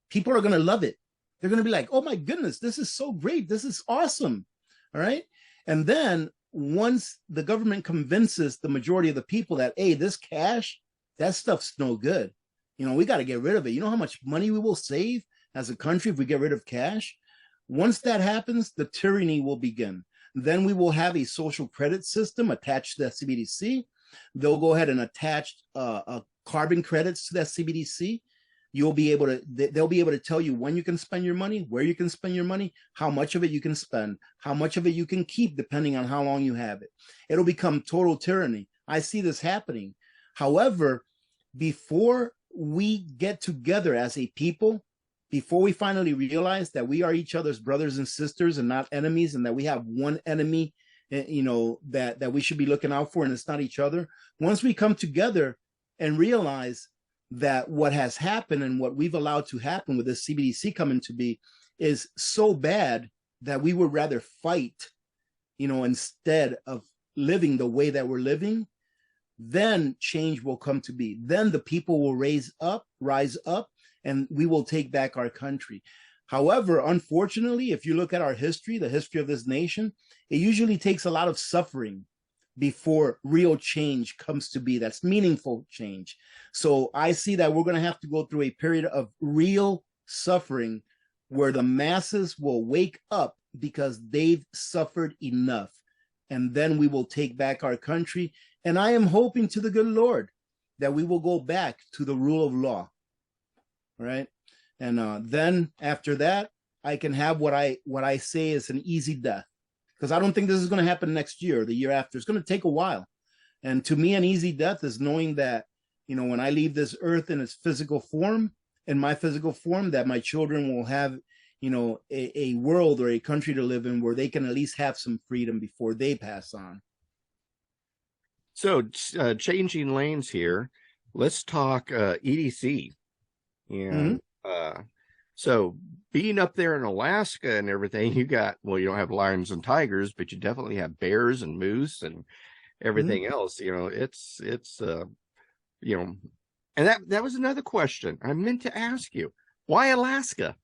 People are going to love it. They're going to be like, oh my goodness, this is so great. This is awesome. All right. And then once the government convinces the majority of the people that, hey, this cash, that stuff's no good. We got to get rid of it. You know how much money we will save as a country if we get rid of cash? Once that happens, the tyranny will begin. Then we will have a social credit system attached to that CBDC. They'll go ahead and attach carbon credits to that CBDC. They'll be able to tell you when you can spend your money, where you can spend your money, how much of it you can spend, how much of it you can keep, depending on how long you have it. It'll become total tyranny. I see this happening. However, before we get together as a people, before we finally realize that we are each other's brothers and sisters and not enemies, and that we have one enemy, that we should be looking out for, and it's not each other. Once we come together and realize that what has happened and what we've allowed to happen with this CBDC coming to be is so bad that we would rather fight, instead of living the way that we're living, then change will come to be. Then the people will rise up, and we will take back our country. However, unfortunately, if you look at our history, the history of this nation, it usually takes a lot of suffering before real change comes to be. That's meaningful change. So I see that we're going to have to go through a period of real suffering where the masses will wake up because they've suffered enough. And then we will take back our country. And I am hoping to the good Lord that we will go back to the rule of law. Right? And then after that, I can have what I say is an easy death. Because I don't think this is going to happen next year or the year after. It's going to take a while. And to me, an easy death is knowing that, when I leave this earth in its physical form, in my physical form, that my children will have, a world or a country to live in where they can at least have some freedom before they pass on. So changing lanes here, let's talk EDC. And so being up there in Alaska and everything, you don't have lions and tigers, but you definitely have bears and moose and everything else. It's and that was another question I meant to ask you. Why Alaska?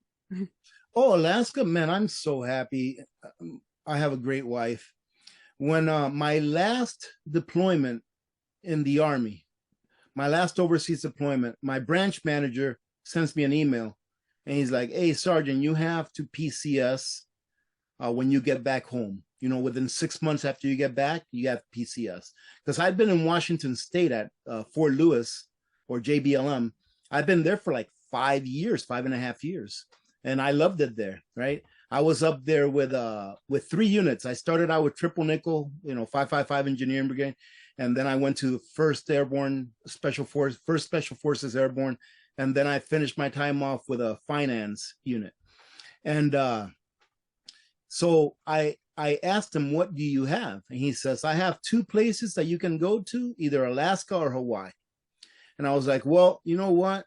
Oh, Alaska, man, I'm so happy. I have a great wife. When my last deployment in the Army, my last overseas deployment, my branch manager sends me an email. And he's like, hey, Sergeant, you have to PCS when you get back home. You know, within 6 months after you get back, you have PCS. Because I've been in Washington State at Fort Lewis or JBLM. I've been there for like 5 years, 5.5 years. And I loved it there, right? I was up there with 3 units. I started out with triple nickel, 555 Engineering Brigade. And then I went to First Airborne Special Force, First Special Forces Airborne. And then I finished my time off with a finance unit. And so I asked him, what do you have? And he says, I have 2 places that you can go to, either Alaska or Hawaii. And I was like, well, you know what?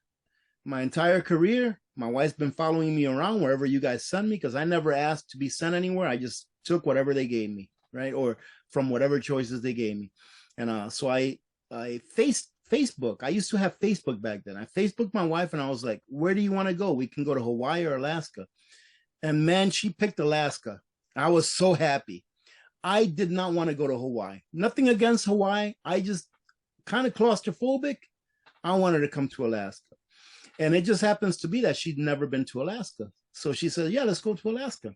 My entire career, my wife's been following me around wherever you guys send me, because I never asked to be sent anywhere. I just took whatever they gave me, right? Or from whatever choices they gave me. And so I faced Facebook. I used to have Facebook back then. I Facebooked my wife and I was like, where do you want to go? We can go to Hawaii or Alaska. And man, she picked Alaska. I was so happy. I did not want to go to Hawaii. Nothing against Hawaii. I just kind of claustrophobic. I wanted to come to Alaska. And it just happens to be that she'd never been to Alaska. So she said, yeah, let's go to Alaska.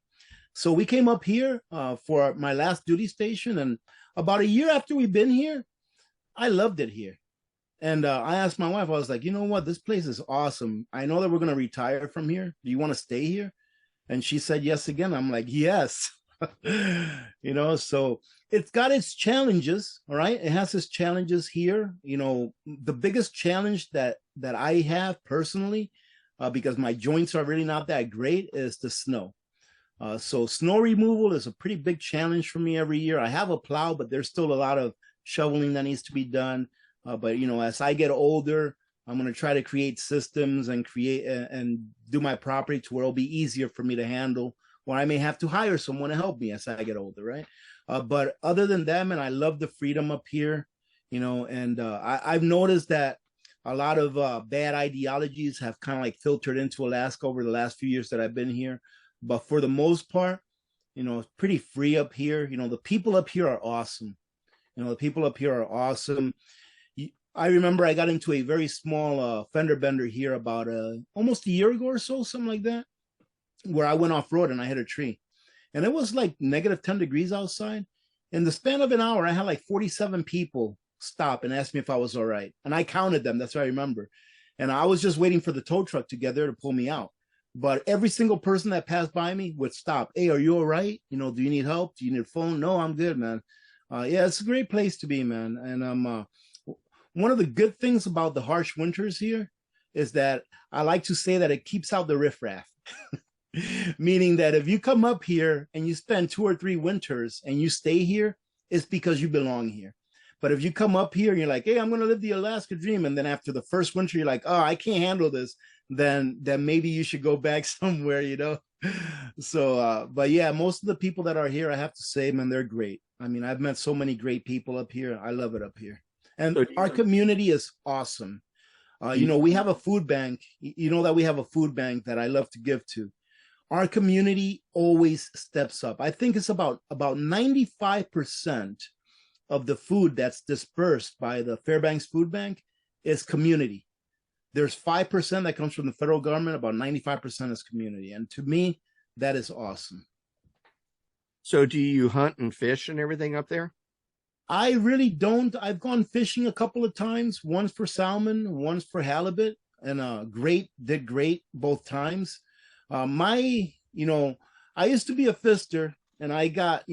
So we came up here for my last duty station. And about a year after we've been here, I loved it here. And I asked my wife, I was like, you know what? This place is awesome. I know that we're going to retire from here. Do you want to stay here? And she said yes again. I'm like, yes. So it's got its challenges. All right. It has its challenges here. The biggest challenge that I have personally, because my joints are really not that great, is the snow. So snow removal is a pretty big challenge for me every year. I have a plow, but there's still a lot of shoveling that needs to be done. But as I get older, I'm going to try to create systems and create and do my property to where it'll be easier for me to handle, or I may have to hire someone to help me as I get older, right? But other than that, man, I love the freedom up here, and I've noticed that a lot of bad ideologies have kind of like filtered into Alaska over the last few years that I've been here. But for the most part, it's pretty free up here. The people up here are awesome. The people up here are awesome. I remember I got into a very small fender bender here about almost a year ago or so, something like that, where I went off road and I hit a tree. And it was like negative 10 degrees outside. In the span of an hour, I had like 47 people stop and ask me if I was all right. And I counted them. That's what I remember. And I was just waiting for the tow truck to get there to pull me out. But every single person that passed by me would stop. Hey, are you all right? Do you need help? Do you need a phone? No, I'm good, man. Yeah, it's a great place to be, man. And one of the good things about the harsh winters here is that I like to say that it keeps out the riffraff. Meaning that if you come up here and you spend 2 or 3 winters and you stay here, it's because you belong here. But if you come up here and you're like, hey, I'm going to live the Alaska dream, and then after the first winter, you're like, oh, I can't handle this, then maybe you should go back somewhere, So, but yeah, most of the people that are here, I have to say, man, they're great. I mean, I've met so many great people up here. I love it up here. And our community is awesome. We have a food bank. That we have a food bank that I love to give to. Our community always steps up. I think it's about 95% of the food that's dispersed by the Fairbanks Food Bank is community. There's 5% that comes from the federal government. About 95% is community. And to me, that is awesome. So do you hunt and fish and everything up there? I really don't. I've gone fishing a couple of times, once for salmon, once for halibut, and did great both times. I used to be a fister, and I got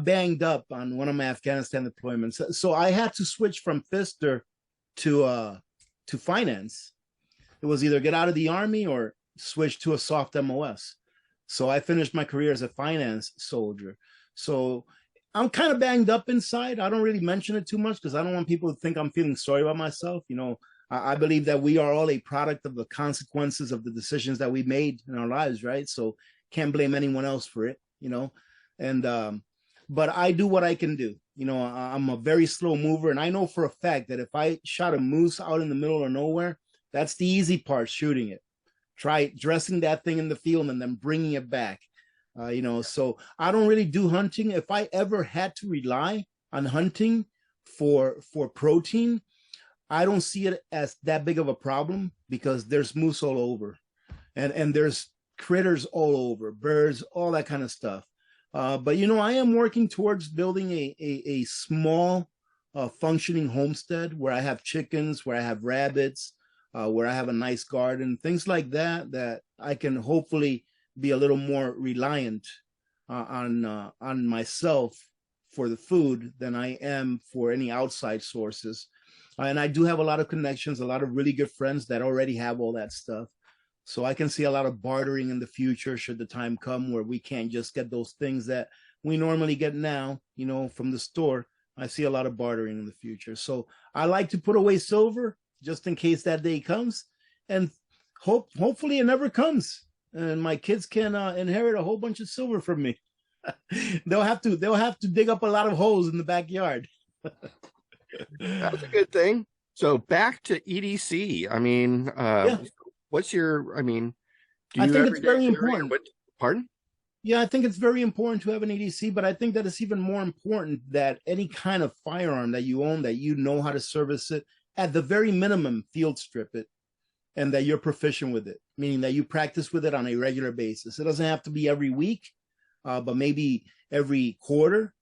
banged up on one of my Afghanistan deployments. So I had to switch from fister to finance. It was either get out of the Army or switch to a soft MOS. So I finished my career as a finance soldier. So I'm kind of banged up inside. I don't really mention it too much because I don't want people to think I'm feeling sorry about myself. I believe that we are all a product of the consequences of the decisions that we made in our lives, right? So can't blame anyone else for it, and but I do what I can do. I'm a very slow mover, and I know for a fact that if I shot a moose out in the middle of nowhere, that's the easy part, shooting it. Try dressing that thing in the field and then bringing it back. So I don't really do hunting. If I ever had to rely on hunting for protein, I don't see it as that big of a problem because there's moose all over. and there's critters all over, birds, all that kind of stuff. But I am working towards building a small functioning homestead where I have chickens, where I have rabbits, where I have a nice garden, things like that, that I can hopefully be a little more reliant on myself for the food than I am for any outside sources. And I do have a lot of connections, a lot of really good friends that already have all that stuff. So I can see a lot of bartering in the future should the time come where we can't just get those things that we normally get now, from the store. I see a lot of bartering in the future. So I like to put away silver just in case that day comes, and hopefully it never comes. And my kids can inherit a whole bunch of silver from me. They'll have to dig up a lot of holes in the backyard. That's a good thing. So back to EDC. I mean, what's your? I mean, I think it's very important. Pardon? Yeah, I think it's very important to have an EDC, but I think that it's even more important that any kind of firearm that you own, that you know how to service it, at the very minimum, field strip it, and that you're proficient with it, meaning that you practice with it on a regular basis. It doesn't have to be every week, but maybe every quarter,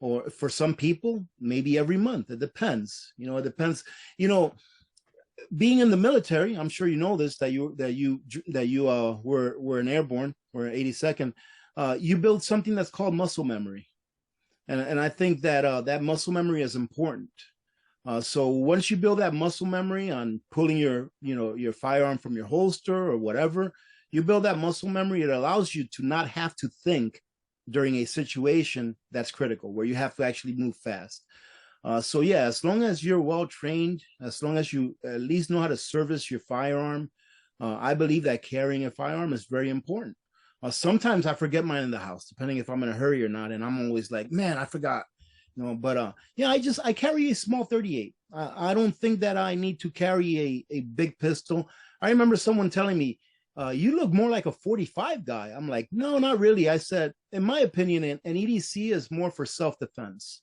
or for some people, maybe every month. It depends. It depends. Being in the military, I'm sure you know this, that you were an airborne or 82nd. You build something that's called muscle memory, and I think that that muscle memory is important. So once you build that muscle memory on pulling your firearm from your holster or whatever, you build that muscle memory. It allows you to not have to think during a situation that's critical, where you have to actually move fast. So yeah, as long as you're well trained, as long as you at least know how to service your firearm, I believe that carrying a firearm is very important. Sometimes I forget mine in the house, depending if I'm in a hurry or not, and I'm always like, man, I forgot. But yeah, I carry a small 38. I don't think that I need to carry a big pistol. I remember someone telling me, you look more like a 45 guy. I'm like, no, not really. I said, in my opinion, an EDC is more for self-defense.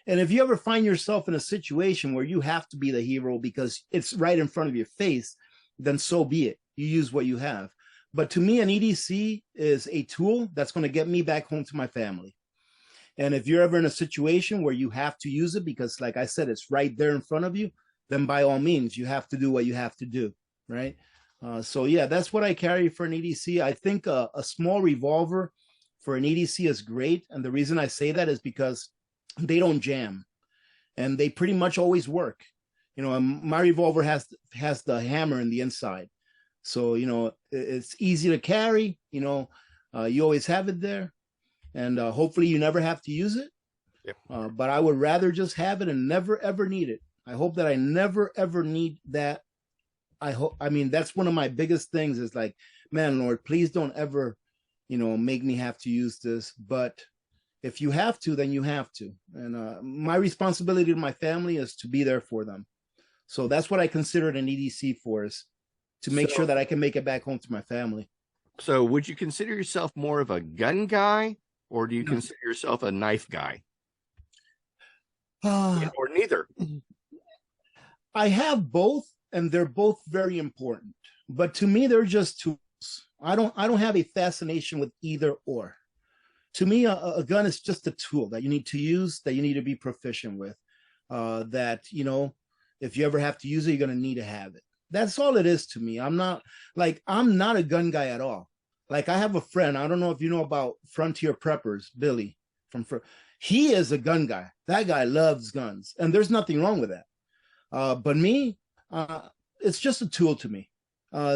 And if you ever find yourself in a situation where you have to be the hero because it's right in front of your face, then so be it. You use what you have. But to me, an EDC is a tool that's going to get me back home to my family. And if you're ever in a situation where you have to use it because, like I said, it's right there in front of you, then by all means, you have to do what you have to do, right? So yeah, that's what I carry for an EDC. I think a small revolver for an EDC is great. And the reason I say that is because they don't jam, and they pretty much always work. My revolver has the hammer in the inside, so it's easy to carry. You always have it there, and hopefully you never have to use it. Yep. But I would rather just have it and never ever need it. I hope that I never ever need that. I mean, that's one of my biggest things is like, man, Lord, please don't ever, make me have to use this. But if you have to, then you have to. And my responsibility to my family is to be there for them. So that's what I consider an EDC for, is to make sure that I can make it back home to my family. So would you consider yourself more of a gun guy, or do you consider yourself a knife guy? Or neither? I have both, and they're both very important. But to me, they're just tools. I don't have a fascination with either or. To me, a gun is just a tool that you need to use, that you need to be proficient with, that, if you ever have to use it, you're going to need to have it. That's all it is to me. I'm not a gun guy at all. Like, I have a friend, I don't know if you know about Frontier Preppers, Billy. He is a gun guy. That guy loves guns, and there's nothing wrong with that. But me, it's just a tool to me.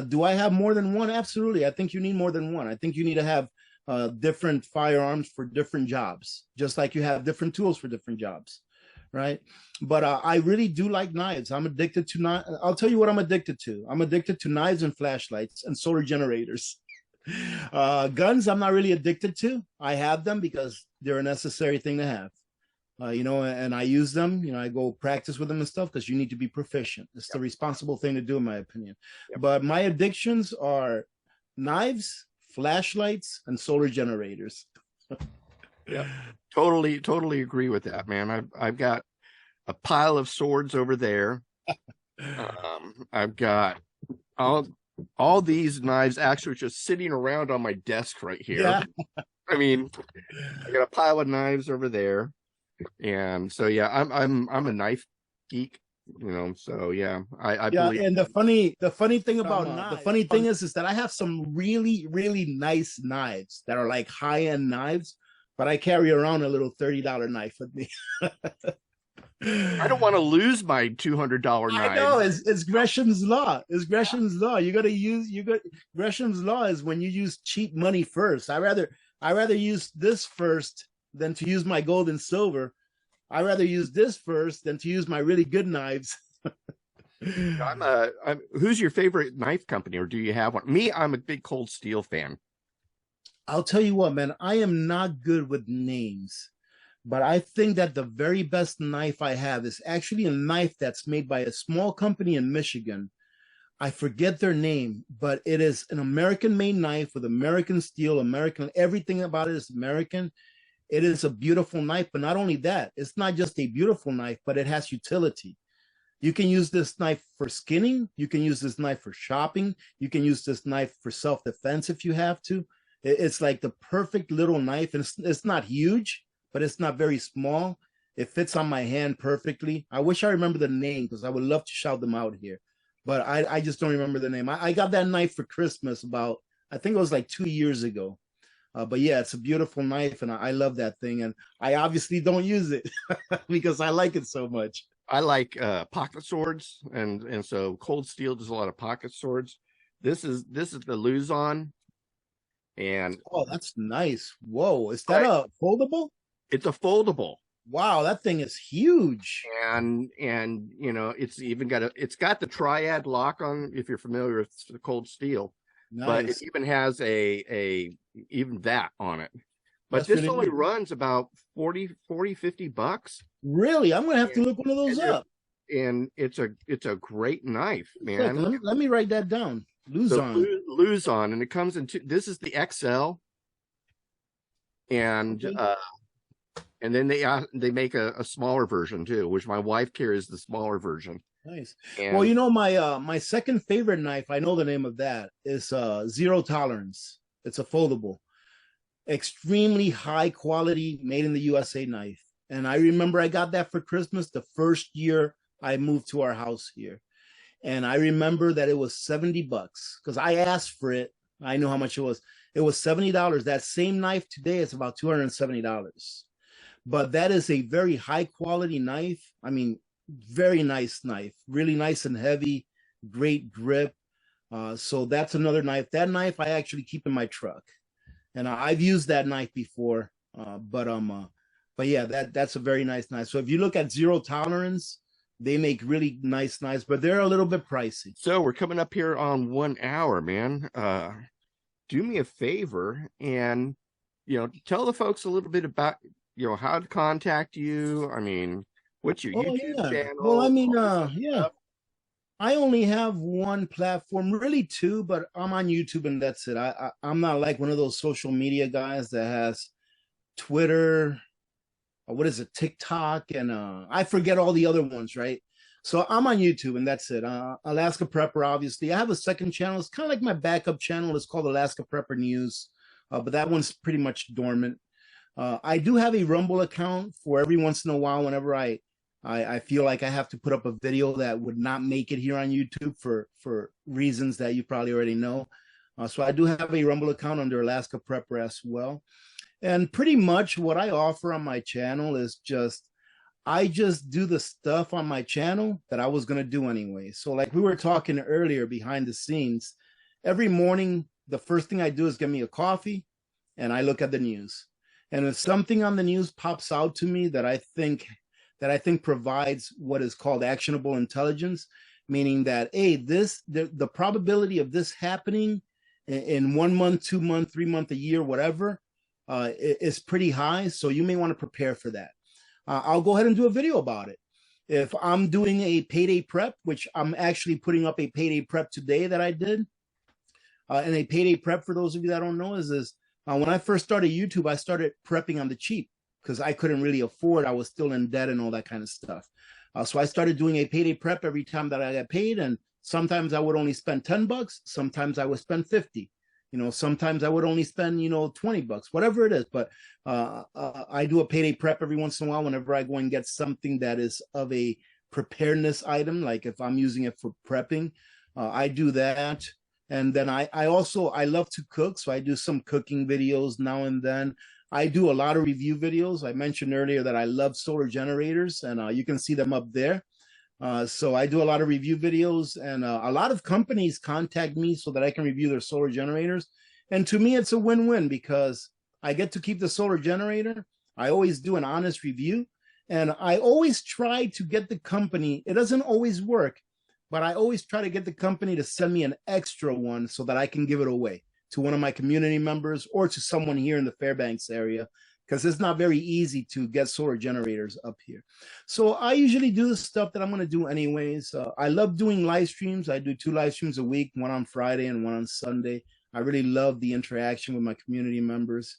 Do I have more than one? Absolutely. I think you need more than one. I think you need to have different firearms for different jobs, just like you have different tools for different jobs, right? But I really do like knives. I'm addicted to knives. I'll tell you what I'm addicted to. I'm addicted to knives and flashlights and solar generators. Guns, I'm not really addicted to. I have them because they're a necessary thing to have. And I use them. I go practice with them and stuff because you need to be proficient. It's the responsible thing to do, in my opinion. Yep. But my addictions are knives, flashlights, and solar generators. Yeah, totally agree with that, man. I've got a pile of swords over there. I've got all these knives actually just sitting around on my desk right here. Yeah. I mean, I got a pile of knives over there. And so yeah, I'm a knife geek, you know. So yeah, I Yeah, believe. and the funny thing about the funny thing is that I have some really nice knives that are like high-end knives, but I carry around a little $30 knife with me. I don't want to lose my $200 knife. I know it's Gresham's law. It's Gresham's law. Gresham's law is when you use cheap money first. I rather use this first than to use my gold and silver. I rather use this first than to use my really good knives. Who's your favorite knife company, or do you have one? Me, I'm a big Cold Steel fan. I'll tell you what, man, I am not good with names, but I think that the very best knife I have is actually a knife that's made by a small company in Michigan. I forget their name, but it is an American-made knife with American steel, American, everything about it is American. It is a beautiful knife, but not only that, it's not just a beautiful knife, but it has utility. You can use this knife for skinning. You can use this knife for shopping. You can use this knife for self-defense if you have to. It's like the perfect little knife, and it's not huge, but it's not very small. It fits on my hand perfectly. I wish I remember the name because I would love to shout them out here, but I just don't remember the name. I got that knife for Christmas about, I think it was like 2 years ago. But yeah, it's a beautiful knife, and I love that thing. And I obviously don't use it because I like it so much. I like pocket swords, and so Cold Steel does a lot of pocket swords. This is the Luzon, and oh, that's nice. Whoa, is that a foldable? It's a foldable. Wow, that thing is huge. And you know, it's got the triad lock on, if you're familiar with the Cold Steel. Nice. But it even has even that on it. But this only runs about 40, 50 bucks. Really? I'm gonna have to look one of those up. And it's a great knife, man. Let me write that down. Luzon. So, Luzon, and it comes in this is the XL. And and then they make a smaller version too, which my wife carries the smaller version. Nice. And, well, you know, my second favorite knife, I know the name of that, is Zero Tolerance. It's a foldable, extremely high quality, made in the USA knife. And I remember I got that for Christmas the first year I moved to our house here. And I remember that it was $70 because I asked for it. I know how much it was. It was $70. That same knife today is about $270. But that is a very high quality knife. I mean, very nice knife, really nice and heavy, great grip. So that's another knife. That knife I actually keep in my truck, and I've used that knife before. But yeah, that's a very nice knife. So if you look at Zero Tolerance, they make really nice knives, but they're a little bit pricey. So we're coming up here on 1 hour, man. Do me a favor and tell the folks a little bit about how to contact you. I mean, what's your YouTube channel? Well, I mean, I only have one platform, really two, but I'm on YouTube and that's it. I'm not like one of those social media guys that has Twitter, what is it, TikTok, and I forget all the other ones, right? So I'm on YouTube and that's it. Alaska Prepper, obviously. I have a second channel. It's kind of like my backup channel. It's called Alaska Prepper News, but that one's pretty much dormant. I do have a Rumble account for every once in a while whenever I feel like I have to put up a video that would not make it here on YouTube for reasons that you probably already know. So I do have a Rumble account under Alaska Prepper as well. And pretty much what I offer on my channel is I just do the stuff on my channel that I was going to do anyway. So like we were talking earlier behind the scenes, every morning, the first thing I do is get me a coffee and I look at the news. And if something on the news pops out to me that I think provides what is called actionable intelligence, meaning that, hey, the probability of this happening in 1 month, 2 month, 3 month, a year, whatever, is pretty high. So you may want to prepare for that. I'll go ahead and do a video about it. If I'm doing a payday prep, which I'm actually putting up a payday prep today that I did, and a payday prep, for those of you that don't know, is when I first started YouTube, I started prepping on the cheap because I couldn't really afford. I was still in debt and all that kind of stuff. So I started doing a payday prep every time that I got paid, and Sometimes I would only spend $10. Sometimes I would spend 50. Sometimes I would only spend, $20, whatever it is. But I do a payday prep every once in a while whenever I go and get something that is of a preparedness item. Like if I'm using it for prepping, I do that. And then I love to cook. So I do some cooking videos now and then. I do a lot of review videos. I mentioned earlier that I love solar generators, and you can see them up there. So I do a lot of review videos, and a lot of companies contact me so that I can review their solar generators. And to me, it's a win-win because I get to keep the solar generator. I always do an honest review, and I always try to get the company. It doesn't always work, but I always try to get the company to send me an extra one so that I can give it away to one of my community members or to someone here in the Fairbanks area, because it's not very easy to get solar generators up here. So I usually do the stuff that I'm going to do anyways. I love doing live streams. I do 2 live streams a week, one on Friday and one on Sunday. I really love the interaction with my community members.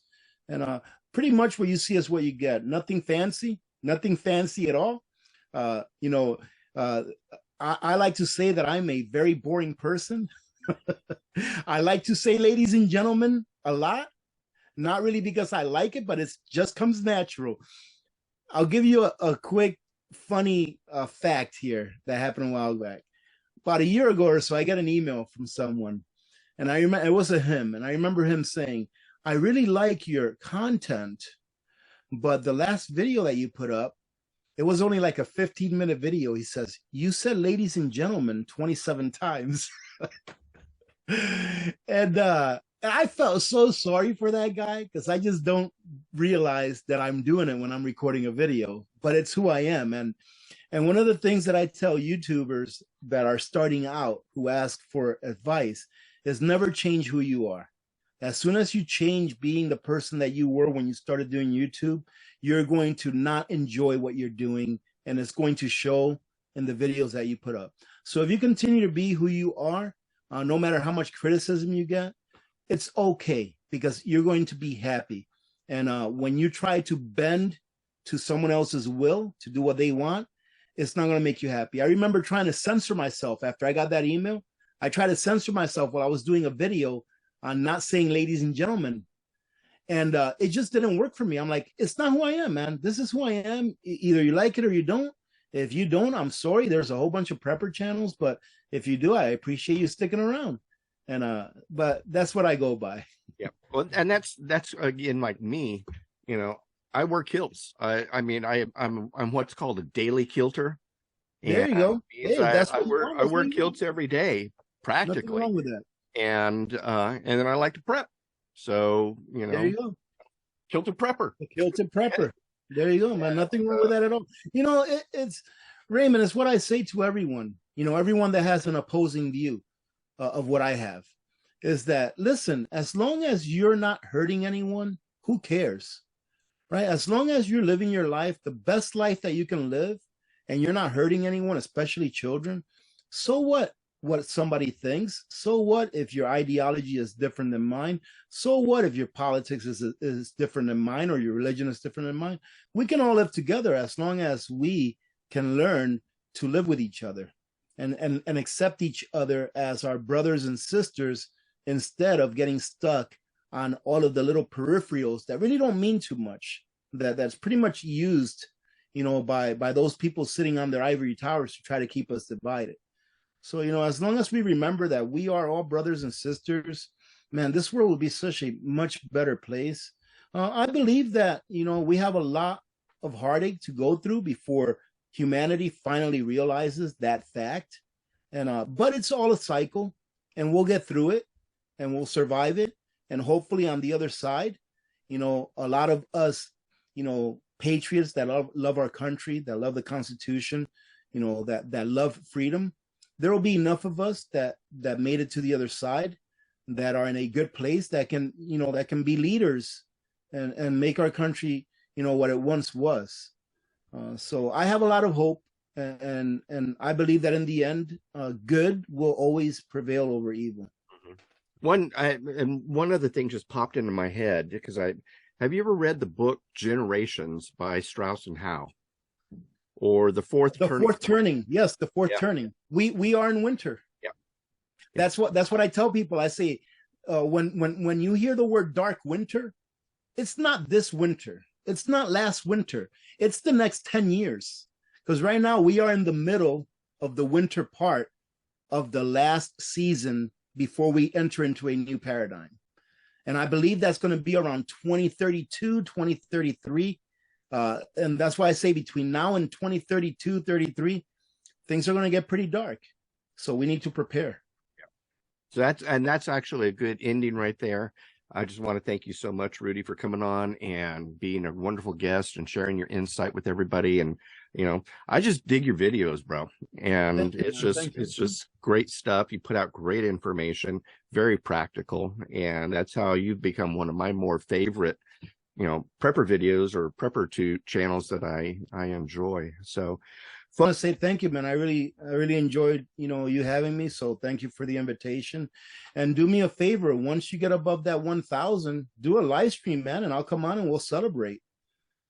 And pretty much what you see is what you get. Nothing fancy at all. I like to say that I'm a very boring person. I like to say ladies and gentlemen a lot. Not really because I like it, but it just comes natural. I'll give you a quick, funny fact here that happened a while back. About a year ago or so, I got an email from someone, and I remember it was a him, and I remember him saying, "I really like your content, but the last video that you put up, it was only like a 15-minute video." He says, "You said ladies and gentlemen 27 times." And I felt so sorry for that guy because I just don't realize that I'm doing it when I'm recording a video, but it's who I am. And one of the things that I tell YouTubers that are starting out who ask for advice is never change who you are. As soon as you change being the person that you were when you started doing YouTube, you're going to not enjoy what you're doing, and it's going to show in the videos that you put up. So if you continue to be who you are, no matter how much criticism you get, it's okay because you're going to be happy. And when you try to bend to someone else's will to do what they want, it's not going to make you happy. I remember trying to censor myself after I got that email. I tried to censor myself while I was doing a video on not saying ladies and gentlemen. And it just didn't work for me. I'm like, it's not who I am, man. This is who I am. Either you like it or you don't. If you don't, I'm sorry. There's a whole bunch of prepper channels, but if you do, I appreciate you sticking around. And but that's what I go by. Yeah, well, and that's again like me. I wear kilts. I'm what's called a daily kilter. There you go. Hey, I wear kilts every day, practically. Nothing wrong with that. And then I like to prep. So there you go. Kilted Prepper. The Kilted Prepper. There you go, man. Nothing wrong with that at all. It's Raymond. It's what I say to everyone. Everyone that has an opposing view of what I have is that, listen, as long as you're not hurting anyone, who cares, right? As long as you're living your life, the best life that you can live, and you're not hurting anyone, especially children, so what somebody thinks? So what if your ideology is different than mine? So what if your politics is different than mine, or your religion is different than mine? We can all live together as long as we can learn to live with each other. And accept each other as our brothers and sisters instead of getting stuck on all of the little peripherals that really don't mean too much, that's pretty much used, by those people sitting on their ivory towers to try to keep us divided. So, as long as we remember that we are all brothers and sisters, man, this world will be such a much better place. I believe that, we have a lot of heartache to go through before humanity finally realizes that fact. And but it's all a cycle, and we'll get through it, and we'll survive it. And hopefully on the other side, a lot of us, patriots that love our country, that love the Constitution, that love freedom, there will be enough of us that made it to the other side, that are in a good place, that can be leaders and make our country, what it once was. So I have a lot of hope, and I believe that in the end, good will always prevail over evil. One other thing just popped into my head, because have you ever read the book Generations by Strauss and Howe, or The Fourth Turning? Fourth Turning? Yes, The Fourth Turning. We are in winter. That's what I tell people. I say, when you hear the word dark winter, it's not this winter. It's not last winter. It's the next 10 years. Because right now we are in the middle of the winter part of the last season before we enter into a new paradigm. And I believe that's going to be around 2032, 2033. And that's why I say between now and 2032, 33, things are going to get pretty dark. So we need to prepare. So that's actually a good ending right there. I just want to thank you so much, Rudy, for coming on and being a wonderful guest and sharing your insight with everybody. And, I just dig your videos, bro. And it's just great stuff. You put out great information, very practical. And that's how you've become one of my more favorite, prepper videos or prepper channels that I enjoy. So I want to say thank you, man. I really enjoyed, you having me. So thank you for the invitation. And do me a favor. Once you get above that 1,000, do a live stream, man, and I'll come on and we'll celebrate.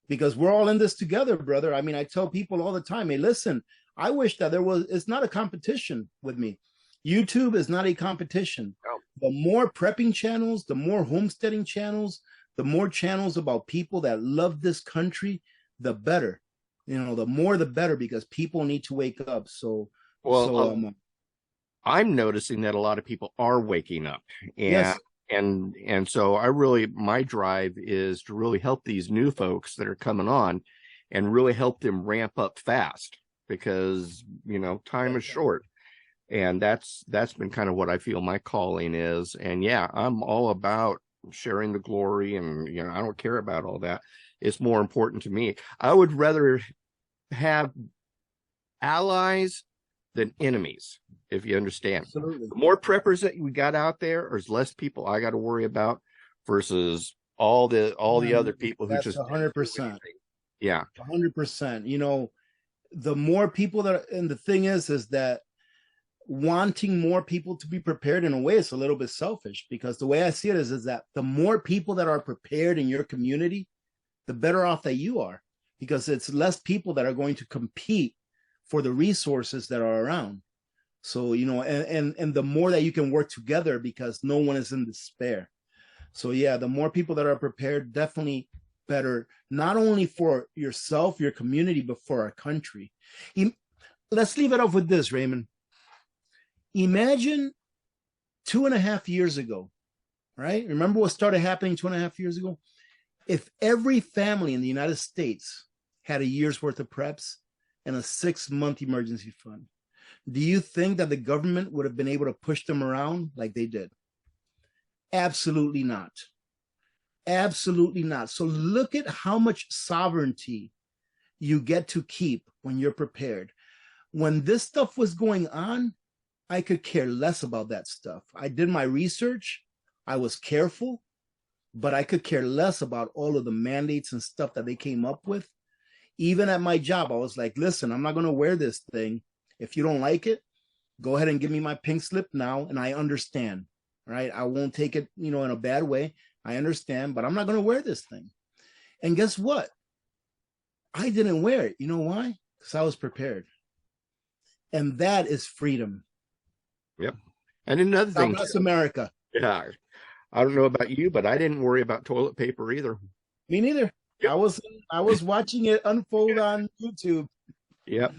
Because we're all in this together, brother. I mean, I tell people all the time, hey, listen, I wish that it's not a competition with me. YouTube is not a competition. Oh. The more prepping channels, the more homesteading channels, the more channels about people that love this country, the better. The more the better, because people need to wake up. I'm noticing that a lot of people are waking up. Yes. And so my drive is to really help these new folks that are coming on and really help them ramp up fast, because, time is short. And that's been kind of what I feel my calling is. And yeah, I'm all about sharing the glory, and, I don't care about all that. It's more important to me. I would rather have allies than enemies, if you understand. Absolutely. The more preppers that we got out there, there's less people I got to worry about versus all the other people who just 100%. Yeah, 100%. The more people and the thing is that wanting more people to be prepared, in a way, it's a little bit selfish, because the way I see it is that the more people that are prepared in your community, the better off that you are, because it's less people that are going to compete for the resources that are around. So, and the more that you can work together, because no one is in despair. So yeah, the more people that are prepared, definitely better, not only for yourself, your community, but for our country. Let's leave it off with this, Raymond. Imagine 2.5 years ago, right? Remember what started happening 2.5 years ago? If every family in the United States had a year's worth of preps and a 6-month emergency fund, do you think that the government would have been able to push them around like they did? Absolutely not. Absolutely not. So look at how much sovereignty you get to keep when you're prepared. When this stuff was going on, I could care less about that stuff. I did my research. I was careful, but I could care less about all of the mandates and stuff that they came up with. Even at my job, I was like, listen, I'm not going to wear this thing. If you don't like it, go ahead and give me my pink slip now. And I understand, right? I won't take it, in a bad way. I understand, but I'm not going to wear this thing. And guess what? I didn't wear it. You know why? Because I was prepared. And that is freedom. Yep. And another thing, that's America. Yeah. I don't know about you, but I didn't worry about toilet paper either. Me neither. Yep. I was watching it unfold on YouTube. Yep.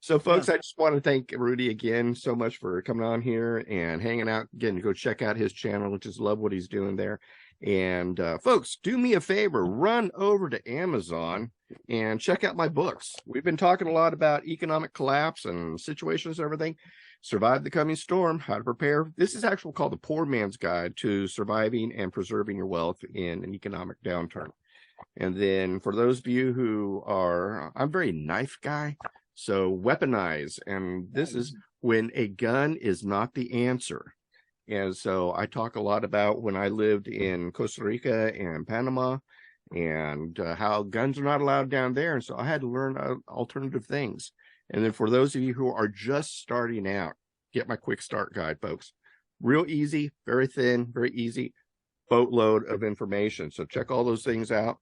So, folks, I just want to thank Rudy again so much for coming on here and hanging out. Again, go check out his channel. Just love what he's doing there. And, folks, do me a favor. Run over to Amazon and check out my books. We've been talking a lot about economic collapse and situations and everything. Survive the Coming Storm, How to Prepare. This is actually called The Poor Man's Guide to Surviving and Preserving Your Wealth in an Economic Downturn. And then for those of you who are, I'm a very knife guy, so weaponize. And this is when a gun is not the answer. And so I talk a lot about when I lived in Costa Rica and Panama and how guns are not allowed down there. And so I had to learn alternative things. And then for those of you who are just starting out, get my quick start guide, folks. Real easy, very thin, very easy, boatload of information. So check all those things out.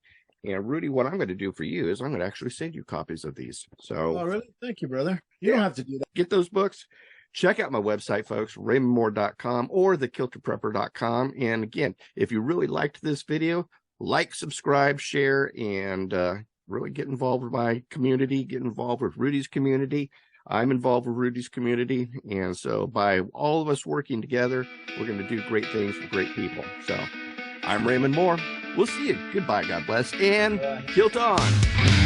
And Rudy, what I'm going to do for you is I'm going to actually send you copies of these. So, oh, really? Thank you, brother. You don't have to do that. Get those books. check out my website, folks, raymondmhor.com or thekiltedprepper.com. And again, if you really liked this video, like, subscribe, share, and really get involved with my community, get involved with Rudy's community. I'm involved with Rudy's community. And so by all of us working together, we're going to do great things for great people. So I'm Raymond Mhor. We'll see you. Goodbye. God bless. And kilt on.